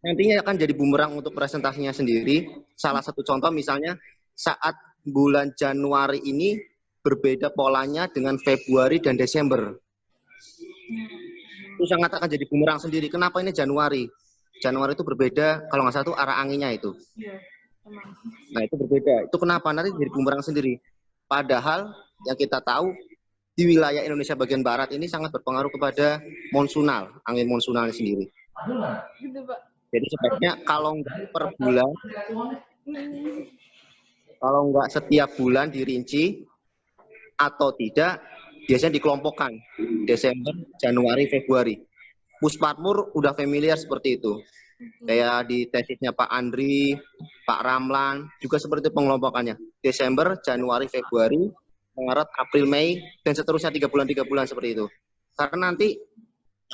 nantinya akan jadi bumerang untuk presentasinya sendiri. Salah satu contoh misalnya saat bulan Januari ini berbeda polanya dengan Februari dan Desember. Itu sangat akan jadi bumerang sendiri. Kenapa ini Januari? Januari itu berbeda, kalau nggak salah itu arah anginnya itu. Iya, emang. Nah itu berbeda. Itu kenapa? Nanti jadi bumerang sendiri. Padahal yang kita tahu di wilayah Indonesia bagian barat ini sangat berpengaruh kepada monsunal, angin monsunal sendiri. Gitu Pak. Jadi sebaiknya kalau nggak per bulan, kalau nggak setiap bulan dirinci atau tidak, biasanya dikelompokkan Desember, Januari, Februari. Pusparmur udah familiar seperti itu. Kayak di tesisnya Pak Andri, Pak Ramlan, juga seperti itu pengelompokannya. Desember, Januari, Februari, Maret, April, Mei, dan seterusnya 3 bulan seperti itu. Karena nanti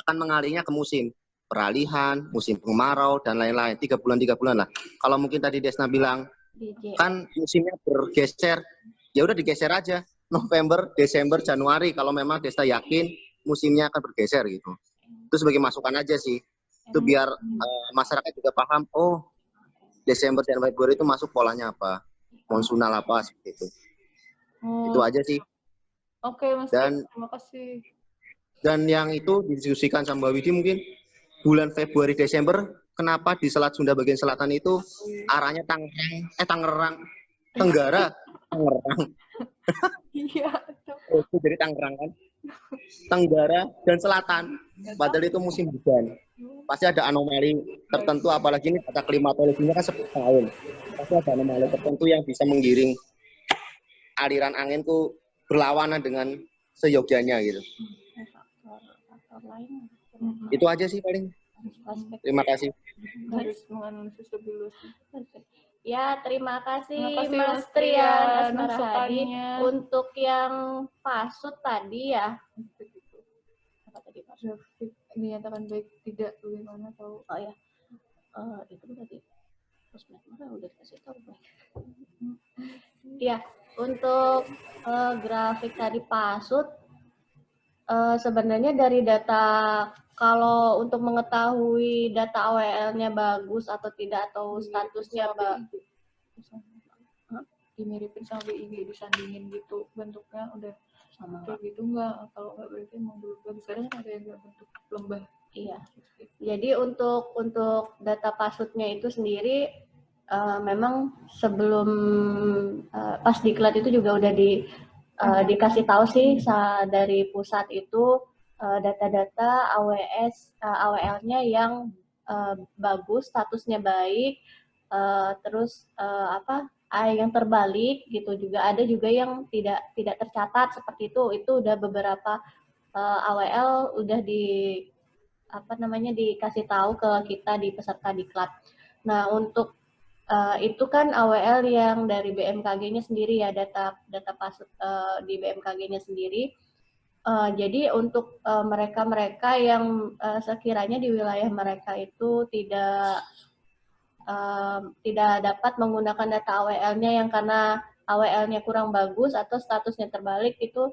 akan mengalihnya ke musim peralihan, musim kemarau dan lain-lain. 3 bulan lah. Kalau mungkin tadi Desna bilang kan musimnya bergeser, ya udah digeser aja. November, Desember, Januari kalau memang Desna yakin musimnya akan bergeser gitu. Itu sebagai masukan aja sih. Itu biar masyarakat juga paham, oh Desember dan Februari itu masuk polanya apa, monsunal apa seperti itu. Itu aja sih. Oke, Mas. Terima kasih. Dan yang itu didiskusikan sama Mbak Widi mungkin bulan Februari Desember, kenapa di Selat Sunda bagian selatan itu arahnya Tangerang, Tenggara, Tangerang. Iya. Itu jadi Tangerang kan. Tenggara dan selatan. Padahal itu musim hujan. Pasti ada anomali tertentu, apalagi ini data klimatologinya kan 10 tahun. Pasti ada anomali tertentu yang bisa menggiring aliran angin tuh berlawanan dengan seyogyanya gitu. Itu aja sih paling. Terima kasih. Harus menganalisis lebih luas. Ya, terima kasih, Mas Mas Trian Trian, Asmarahadi. Untuk yang pasut tadi ya. Apa tadi pasut? Dinyatakan baik tidak bagaimana tahu. Oh ya, itu tadi udah dikasih tahu baik. Ya, untuk grafik tadi pasut, sebenarnya dari data, kalau untuk mengetahui data AWL-nya bagus atau tidak, atau statusnya dimiripin sama BIG, disandingin gitu bentuknya udah sama kayak gitu enggak? Kalau enggak berarti emang belum sekarang ada yang bentuk lembah. Iya. Jadi untuk data pasutnya itu sendiri memang sebelum pas diklat itu juga udah dikasih tahu sih dari pusat itu data-data AWL-nya yang bagus, statusnya baik, terus yang terbalik gitu juga ada juga yang tidak tercatat seperti itu udah beberapa AWL udah dikasih tahu ke kita di peserta diklat. Nah, untuk itu kan AWL yang dari BMKG-nya sendiri ya, data pasut di BMKG-nya sendiri. Jadi untuk mereka-mereka yang sekiranya di wilayah mereka itu tidak dapat menggunakan data AWL-nya yang karena AWL-nya kurang bagus atau statusnya terbalik, itu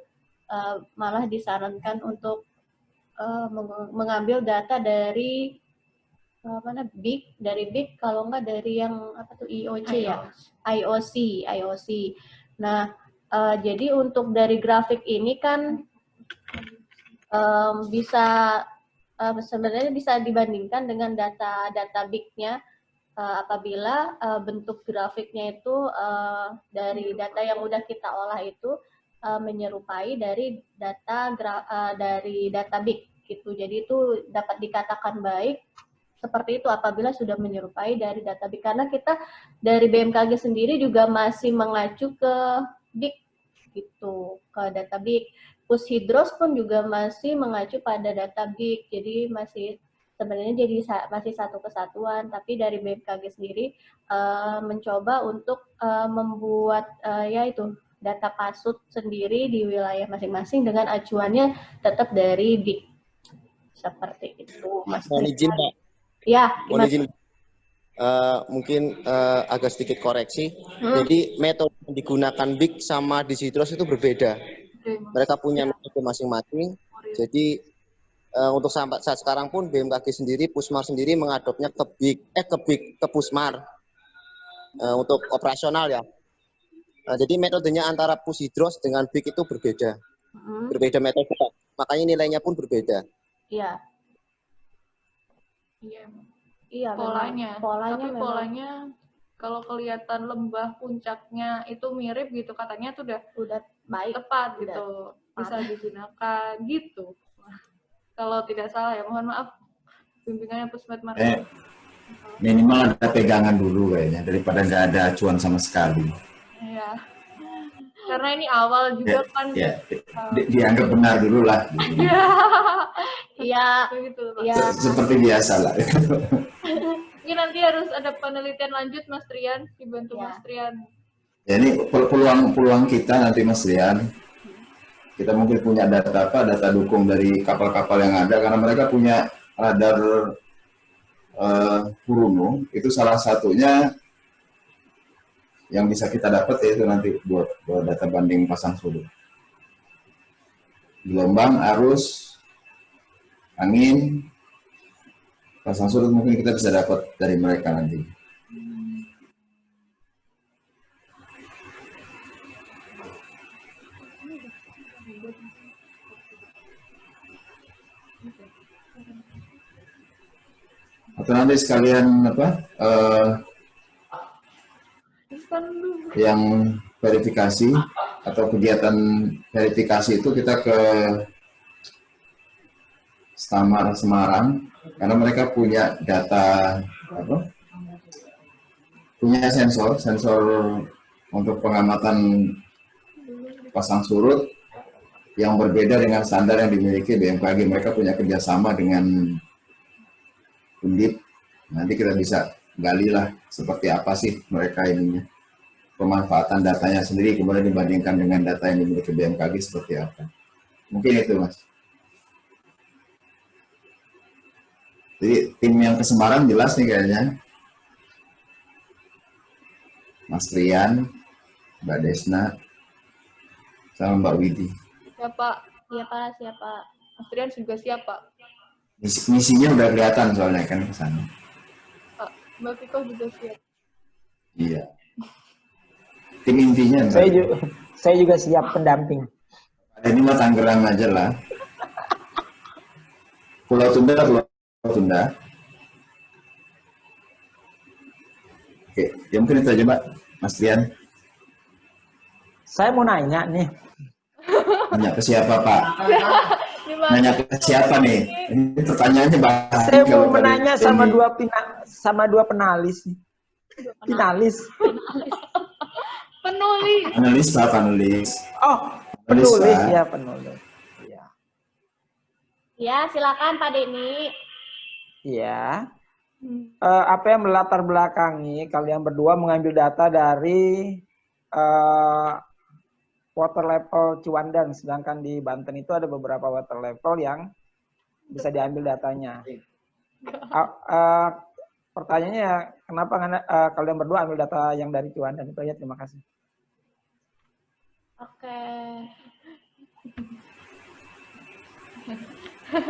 malah disarankan untuk mengambil data dari BIG, kalau enggak dari yang IOC ya, IOC. Nah, jadi untuk dari grafik ini kan sebenarnya bisa dibandingkan dengan data BIG-nya apabila bentuk grafiknya itu dari data yang udah kita olah itu menyerupai dari data BIG gitu. Jadi itu dapat dikatakan baik seperti itu apabila sudah menyerupai dari data BIG, karena kita dari BMKG sendiri juga masih mengacu ke BIG gitu, ke data BIG. Pushidros pun juga masih mengacu pada data BIG, jadi sebenarnya masih satu kesatuan, tapi dari BMKG sendiri mencoba untuk membuat yaitu data pasut sendiri di wilayah masing-masing dengan acuannya tetap dari BIG. Seperti itu, Mas. Mohon izin, Pak. Ya, mohon izin. Mungkin agak sedikit koreksi. Jadi metode yang digunakan BIG sama Disidros itu berbeda. Mereka punya metode masing-masing. Jadi untuk sampai saat sekarang pun BMKG sendiri, Pusmar sendiri mengadopnya ke Pusmar untuk operasional ya. Jadi metodenya antara Pushidros dengan BIG itu berbeda. Berbeda metode, makanya nilainya pun berbeda. Iya. Iya, Polanya. Tapi memang. polanya kalau kelihatan lembah puncaknya itu mirip gitu, katanya tuh udah baik, tepat gitu, bisa digunakan gitu. Kalau tidak salah ya, mohon maaf bimbingannya Pusmet Marketing. Minimal ada pegangan dulu kayaknya daripada nggak ada acuan sama sekali. Iya. Karena ini awal juga kan. Dianggap benar dulu lah. Iya. Begitu, seperti biasa lah. Ini nanti harus ada penelitian lanjut, Mas Trian, dibantu Mas Trian. Ya, ini peluang kita nanti, Mas Trian. kita mungkin punya data apa, data dukung dari kapal-kapal yang ada, karena mereka punya radar Bruno, itu salah satunya yang bisa kita dapat yaitu nanti buat data banding pasang surut. Gelombang, arus, angin, pasang surut mungkin kita bisa dapat dari mereka nanti. Atau nanti sekalian apa yang verifikasi atau kegiatan verifikasi itu kita ke Stamar Semarang, karena mereka punya data apa? Punya sensor untuk pengamatan pasang surut yang berbeda dengan standar yang dimiliki BMKG. Mereka punya kerjasama dengan Undip. Nanti kita bisa gali lah seperti apa sih mereka ininya, pemanfaatan datanya sendiri kemudian dibandingkan dengan data yang dimiliki BMKG seperti apa. Mungkin itu Mas. Jadi tim yang ke Semarang jelas nih kayaknya. Mas Rian, Mbak Desna, sama Mbak Widi. Siapa? Siapa? Siapa? Mas Rian juga siapa? Misinya udah kelihatan soalnya kan ke sana. Mbak Viko juga siap. Iya. Tim intinya. Saya juga siap pendamping. Ini mah Tangerang aja lah. Pulau Tunda. Oke, ya mungkin itu aja Mbak. Mas Rian. Saya mau nanya nih. Nanya ke siapa Pak? Nanya ke siapa nih? Ini pertanyaannya bahas. Saya mau menanya sama dua penalis. Finalis. Penulis. Penulis Pak, penulis. Oh, penulis ya, penulis. Ya. Ya, silakan Pak Denny. Iya. Apa yang melatar belakangi kalian berdua mengambil data dari water level Ciwandan, sedangkan di Banten itu ada beberapa water level yang bisa diambil datanya. Pertanyaannya, kenapa kalian berdua ambil data yang dari Ciwandan itu aja? Terima kasih. Oke.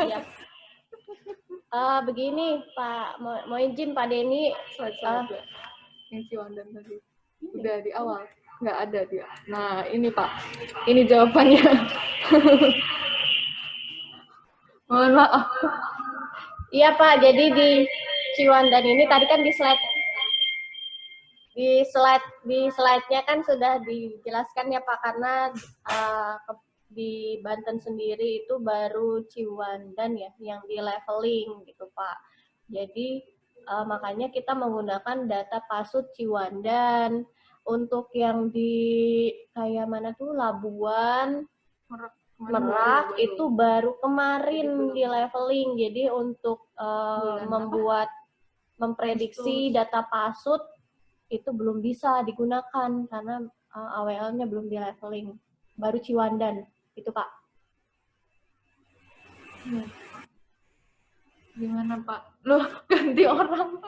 Ya. Begini Pak, mau izin Pak Denny. Yang Ciwandan tadi. Udah di awal. Nggak ada dia. Nah, ini Pak. Ini jawabannya. Mohon maaf. Iya Pak, jadi di Ciwandan ini tadi kan di slide-nya kan sudah dijelaskan ya Pak, karena di Banten sendiri itu baru Ciwandan ya yang di leveling gitu Pak. Jadi makanya kita menggunakan data pasut Ciwandan. Untuk yang di kayak mana tuh Labuan, Merak itu baru kemarin di leveling. Jadi untuk memprediksi data pasut itu belum bisa digunakan karena AWL-nya belum di leveling. Baru Ciwandan itu Pak. Gimana Pak? Loh, ganti orang.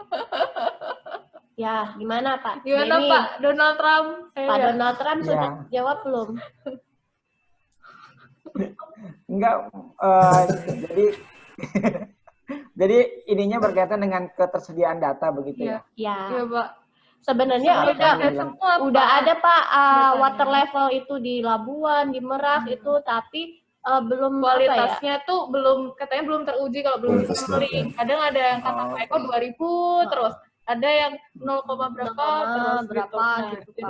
Ya, gimana Pak? Gimana Denny? Pak Donald Trump? Pak Donald Trump sudah jawab belum? Enggak, jadi ininya berkaitan dengan ketersediaan data begitu ya? Ya. Iya Pak. Sebenarnya udah ada Pak water level itu di Labuan, di Merak itu, tapi belum kualitasnya tuh belum, katanya belum teruji kalau belum leveling. Kadang ada yang kata Pak Eko 2000 terus. Ada yang 0, berapa terus berapa gitu.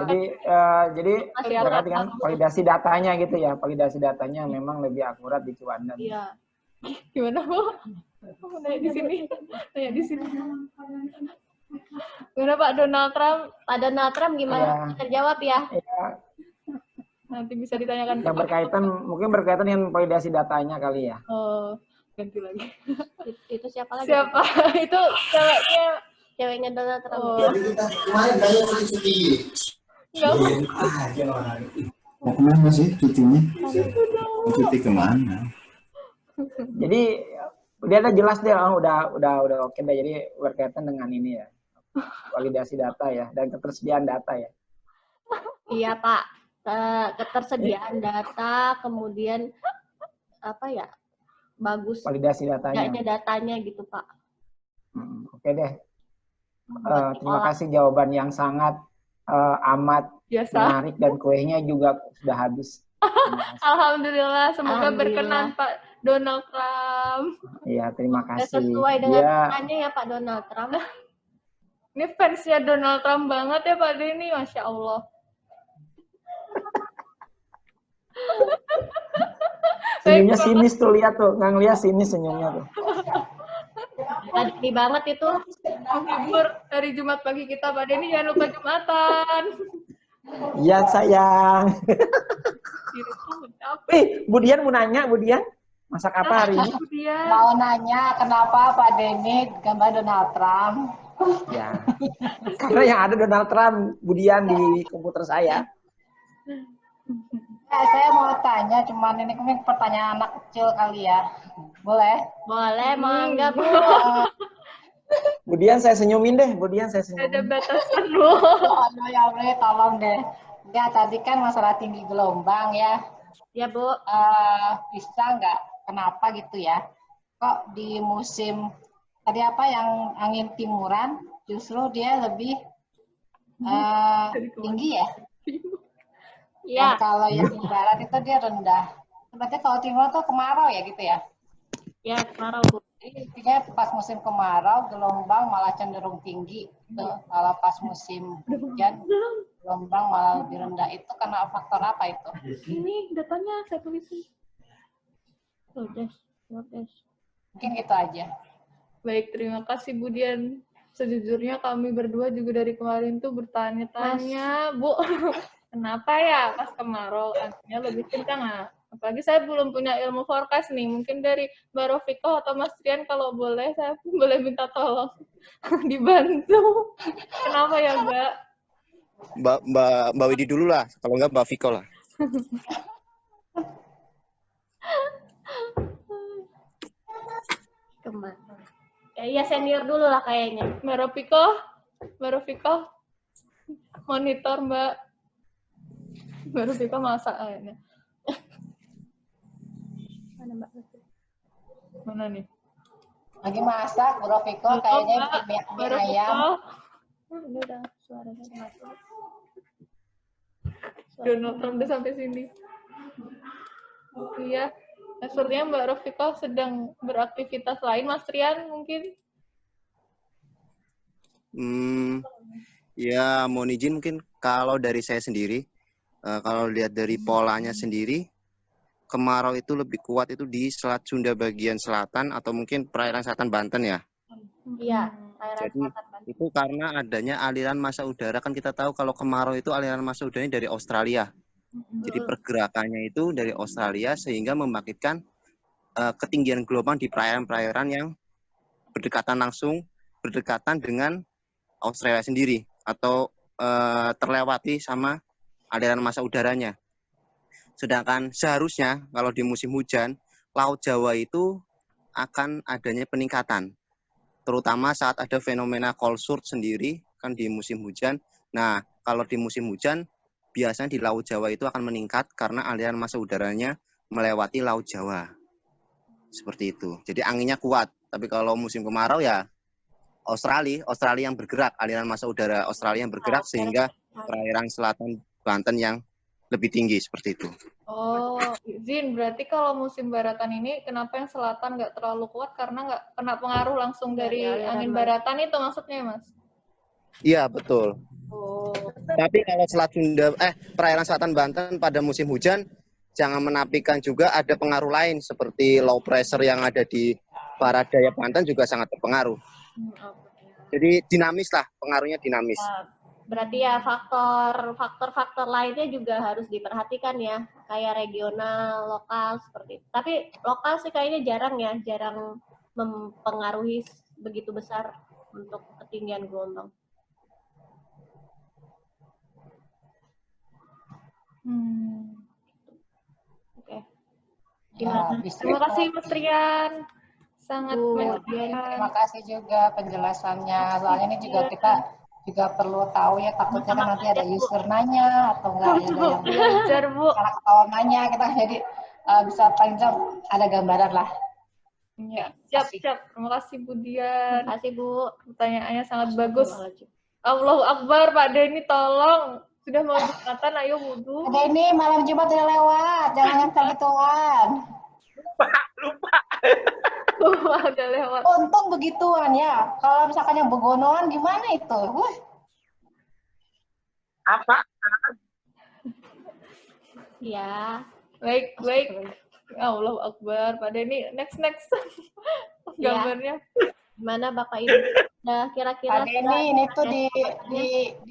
Jadi berarti kan validasi datanya gitu ya, validasi datanya memang lebih akurat di Ciwandan. Iya. Gimana Bu? Nanya di sini. Gimana Pak Donald Trump? Pak Donald Trump gimana? Terjawab ya? Ya, Nanti bisa ditanyakan. yang mungkin berkaitan dengan validasi datanya kali ya. Oh, ganti lagi. Itu siapa lagi? Siapa? Itu ceweknya Donald Trump. Oh. Enggak. Mau kemana sih cutinya? Cuti kemana? Jadi dia udah jelas deh, udah oke deh. Jadi berkaitan dengan ini ya, validasi data ya dan ketersediaan data ya. Iya Pak, ketersediaan data, kemudian apa ya, bagus Validasi datanya. tidaknya datanya gitu Pak. Oke deh. Buat Terima olah. kasih jawaban yang sangat amat Biasa. menarik dan kuenya juga sudah habis. Terima kasih. Alhamdulillah, semoga Alhamdulillah. berkenan Pak Donald Trump. Iya, terima Ya, kasih. sesuai dengan Dia namanya ya Pak Donald Trump. Ini fansnya Donald Trump banget ya Pak Denny, Masya Allah. senyumnya sinis tuh, lihat tuh, nggak ngeliat sinis senyumnya tuh. Tadi banget itu. Menghibur hari Jumat pagi kita Pak Denny, jangan lupa Jumatan. Iya sayang. Bu Dian mau nanya, Bu Dian, masak apa hari ini? Kemudian Mau nanya kenapa Pak Denny gambar Donald Trump? Ya, karena yang ada Donald Trump, Bu Dian di komputer saya. Saya mau tanya, cuman ini mungkin pertanyaan anak kecil kali ya. Boleh? Boleh, mangga Bu. Bu Dian saya senyumin deh, Bu Dian saya ada senyumin. batasan loh. Oh, ya boleh, tolong deh. Ya, tadi kan masalah tinggi gelombang ya. Ya Bu. Bisa nggak? Kenapa gitu ya? Kok di musim tadi apa yang angin timuran justru dia lebih tinggi ya? Ya, Dan kalau yang di barat itu dia rendah. Berarti kalau timur tuh kemarau ya gitu ya? ya kemarau Bu. Jadi intinya pas musim kemarau gelombang malah cenderung tinggi. Tuh. Kalau pas musim hujan gelombang malah lebih rendah. Itu karena faktor apa itu? Ini datanya saya tulisin. Lodes. Mungkin gitu aja. Baik, terima kasih Bu Dian. Sejujurnya kami berdua juga dari kemarin tuh bertanya-tanya, Bu, kenapa ya pas kemarau anginnya lebih kencang? Nah, apalagi saya belum punya ilmu forecast nih. Mungkin dari Mbak Rofiko atau Mas Trian kalau boleh, saya boleh minta tolong dibantu. Kenapa ya, Mbak? Mbak Widi dulu lah, kalau enggak Mbak Viko lah. Kemana? Ya senior dulu lah kayaknya. Mbak Rofiko, monitor Mbak. Mbak Rofiko masak kayaknya. Mana Mbak? Mana nih? Lagi masak, Bu Rofiko kayaknya mie ayam. Ini udah suaranya udah masuk. Donald Trump udah sampai sini. Iya. Nah, sepertinya Mbak Rofiko sedang beraktivitas lain. Mas Trian mungkin? Ya, mohon izin mungkin kalau dari saya sendiri, kalau lihat dari polanya sendiri, kemarau itu lebih kuat itu di Selat Sunda bagian selatan atau mungkin perairan selatan Banten ya. Iya, Jadi itu karena adanya aliran massa udara, kan kita tahu kalau kemarau itu aliran massa udaranya dari Australia. Jadi pergerakannya itu dari Australia sehingga membangkitkan ketinggian gelombang di perairan-perairan yang berdekatan dengan Australia sendiri atau terlewati sama aliran massa udaranya. Sedangkan seharusnya kalau di musim hujan, Laut Jawa itu akan adanya peningkatan. Terutama saat ada fenomena cold surge sendiri kan di musim hujan. Nah, kalau di musim hujan biasanya di Laut Jawa itu akan meningkat karena aliran massa udaranya melewati Laut Jawa. Seperti itu. Jadi anginnya kuat. Tapi kalau musim kemarau ya Australia yang bergerak, aliran massa udara Australia yang bergerak sehingga perairan selatan Banten yang lebih tinggi seperti itu. Oh, izin. Berarti kalau musim baratan ini kenapa yang selatan nggak terlalu kuat karena nggak kena pengaruh langsung dari angin baratan itu maksudnya, Mas? Iya, betul. Oh. Tapi kalau perairan selatan Banten pada musim hujan, jangan menafikan juga ada pengaruh lain seperti low pressure yang ada di barat daya Banten juga sangat berpengaruh. Jadi dinamis lah, pengaruhnya dinamis. Berarti ya faktor lainnya juga harus diperhatikan ya, kayak regional, lokal seperti itu. Tapi lokal sih kayaknya jarang mempengaruhi begitu besar untuk ketinggian gelombang. Oke. Gimana? bisa. Terima kasih Mas Rian. Sangat Bu, menjelaskan. Terima kasih juga penjelasannya. Soalnya ini juga kita juga perlu tahu ya, takutnya kan nanti ada user nanya atau enggak ada yang Belajar, Bu. anak kawan nanya, kita jadi bisa paling tidak ada gambaran lah. Ya, siap. Terima kasih Bu Dian. Terima kasih Bu. Pertanyaannya sangat bagus. Allahu Akbar, Pak Denny, tolong. Sudah mau Jumatan, ayo wudhu. Ada ini malam Jumat udah lewat, jangan ngantar gituan. Lupa. Udah lewat. Untung begituan ya. Kalau misalkan yang begonoan gimana itu? Apa? Ya. Baik. Allahu Akbar, Pak Denny. Next. Gambarnya. Gimana Bapak Ibu? Nah, kira-kira Pak Denny ini tuh di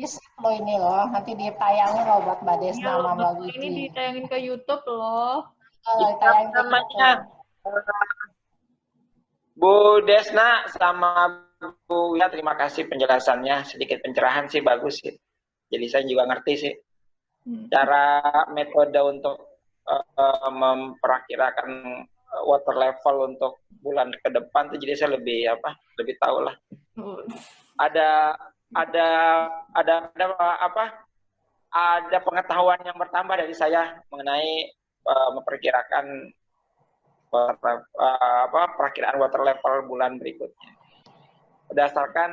save loh ini loh. Nanti ditayangin loh buat Mbak Desna sama Mbak Widi. Ini ditayangin ke YouTube loh. Kalau ditayangin ke Namanya Bu Desna sama Bu Wia, terima kasih penjelasannya. Sedikit pencerahan sih, bagus sih. Jadi saya juga ngerti sih cara metode untuk memperakirakan water level untuk bulan ke depan tuh, jadi saya lebih tahu lah. Ada pengetahuan yang bertambah dari saya mengenai memperkirakan perakiraan water level bulan berikutnya berdasarkan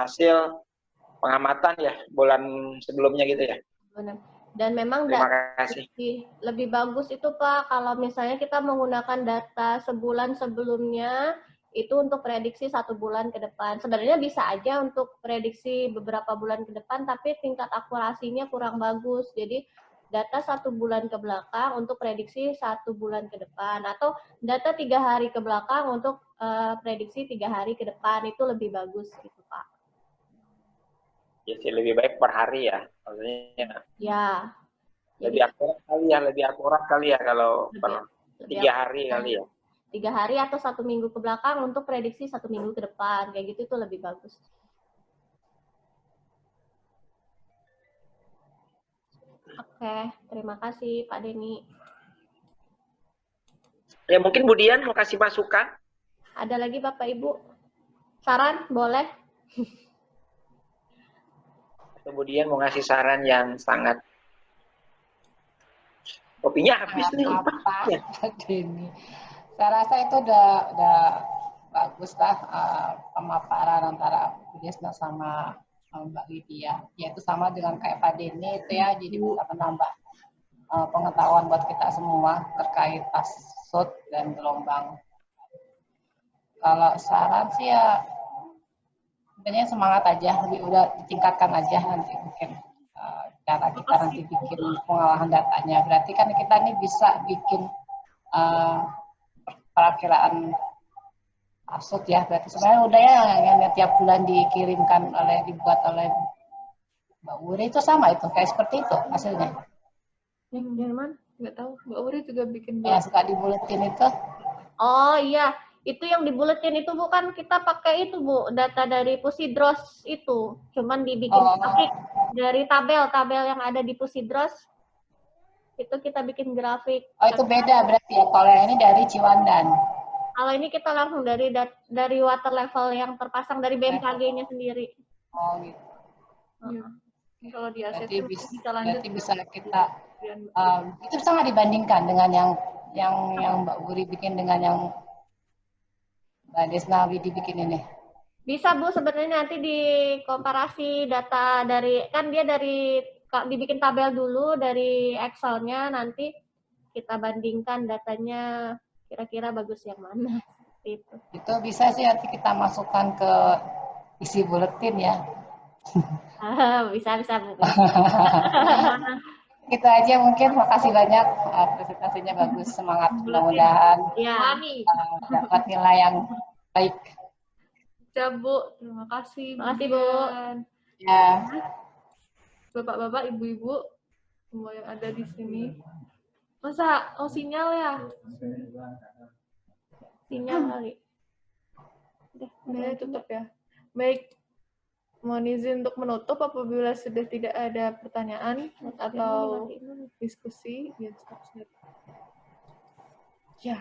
hasil pengamatan ya bulan sebelumnya gitu ya. Benar. Dan memang Terima kasih. lebih bagus itu Pak kalau misalnya kita menggunakan data sebulan sebelumnya itu untuk prediksi 1 bulan ke depan. Sebenarnya bisa aja untuk prediksi beberapa bulan ke depan, tapi tingkat akurasinya kurang bagus. Jadi data 1 bulan ke belakang untuk prediksi 1 bulan ke depan, atau data 3 hari ke belakang untuk prediksi 3 hari ke depan, itu lebih bagus gitu Pak. Jadi lebih baik per hari ya, maksudnya. Ya. Lebih akurat kali ya kalau per 3 hari kali ya. 3 hari atau 1 minggu ke belakang untuk prediksi 1 minggu ke depan, kayak gitu itu lebih bagus. Oke, terima kasih Pak Denny. Ya mungkin Bu Dian mau kasih masukan. Ada lagi Bapak Ibu? Saran boleh? Kemudian mau ngasih saran yang sangat kopinya habis nih. Apa Denny? Saya rasa itu udah bagus lah pemaparan antara Bu Desna sama Mbak Widya. Yaitu sama dengan kayak Pak Denny itu ya, jadi bisa menambah pengetahuan buat kita semua terkait pasut dan gelombang. Kalau saran sih ya sebenarnya semangat aja, udah ditingkatkan aja nanti mungkin cara kita nanti bikin pengolahan datanya. Berarti kan kita nih bisa bikin perakiraan pasut ya. Berarti sebenarnya udah ya yang tiap bulan dibuat oleh Mbak Wuri itu sama itu kayak seperti itu hasilnya. Yang mana? Nggak tahu. Mbak Wuri juga bikin. Ya suka dibuletin itu. Oh iya. Itu yang dibuletin itu bukan kita pakai itu Bu, data dari Pusidros itu. Cuman dibikin grafik dari tabel yang ada di Pusidros. Itu kita bikin grafik. Oh itu beda berarti ya, kalau yang ini dari Ciwandan. Kalau ini kita langsung dari water level yang terpasang dari BMKG-nya sendiri. Oh gitu. Ya. Kalau di ACT Berarti lanjut. bisa kita itu bisa nggak dibandingkan dengan yang Mbak Wuri bikin dengan yang Mbak Desna Widi bikin ini? Bisa Bu, sebenarnya nanti dikomparasi data kan dia dibikin tabel dulu dari Excel-nya, nanti kita bandingkan datanya kira-kira bagus yang mana. Itu bisa sih nanti kita masukkan ke isi buletin ya. Bisa Bu. Gitu aja mungkin, makasih banyak, presentasinya bagus, semangat, mudah-mudahan dapat nilai yang baik. Ya Bu, terima kasih. Terima kasih Bu. Ya. Bapak-bapak, ibu-ibu, semua yang ada di sini. Masa sinyal ya? Sinyal kali. Udah tutup ya. Baik. Mohon izin untuk menutup apabila sudah tidak ada pertanyaan atau diskusi. Ya, stop. Ya,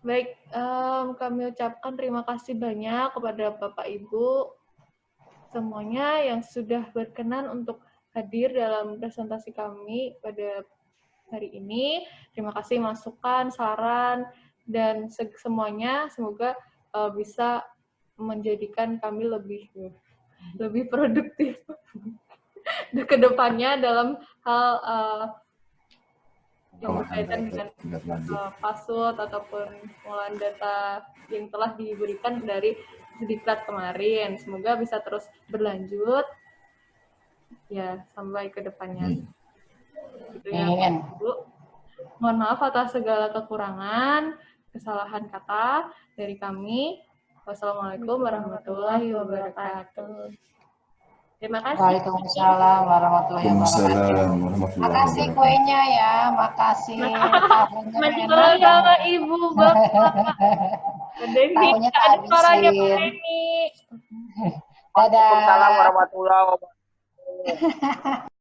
baik, kami ucapkan terima kasih banyak kepada Bapak Ibu semuanya yang sudah berkenan untuk hadir dalam presentasi kami pada hari ini. Terima kasih masukan, saran, dan semuanya. Semoga bisa menjadikan kami lebih produktif ke depannya dalam hal yang berkaitan dengan password ataupun pengolahan data yang telah diberikan dari Diklat kemarin. Semoga bisa terus berlanjut ya sampai ke depannya. Gitu ya, Bu. Mohon maaf atas segala kekurangan, kesalahan kata dari kami. Wassalamualaikum warahmatullahi wabarakatuh. Terima kasih. Waalaikumsalam warahmatullahi wabarakatuh. Makasih kuenya ya, makasih tahunya enak. Sama Ibu Bapak. Tahunya tak habisin. Waalaikumsalam warahmatullahi wabarakatuh.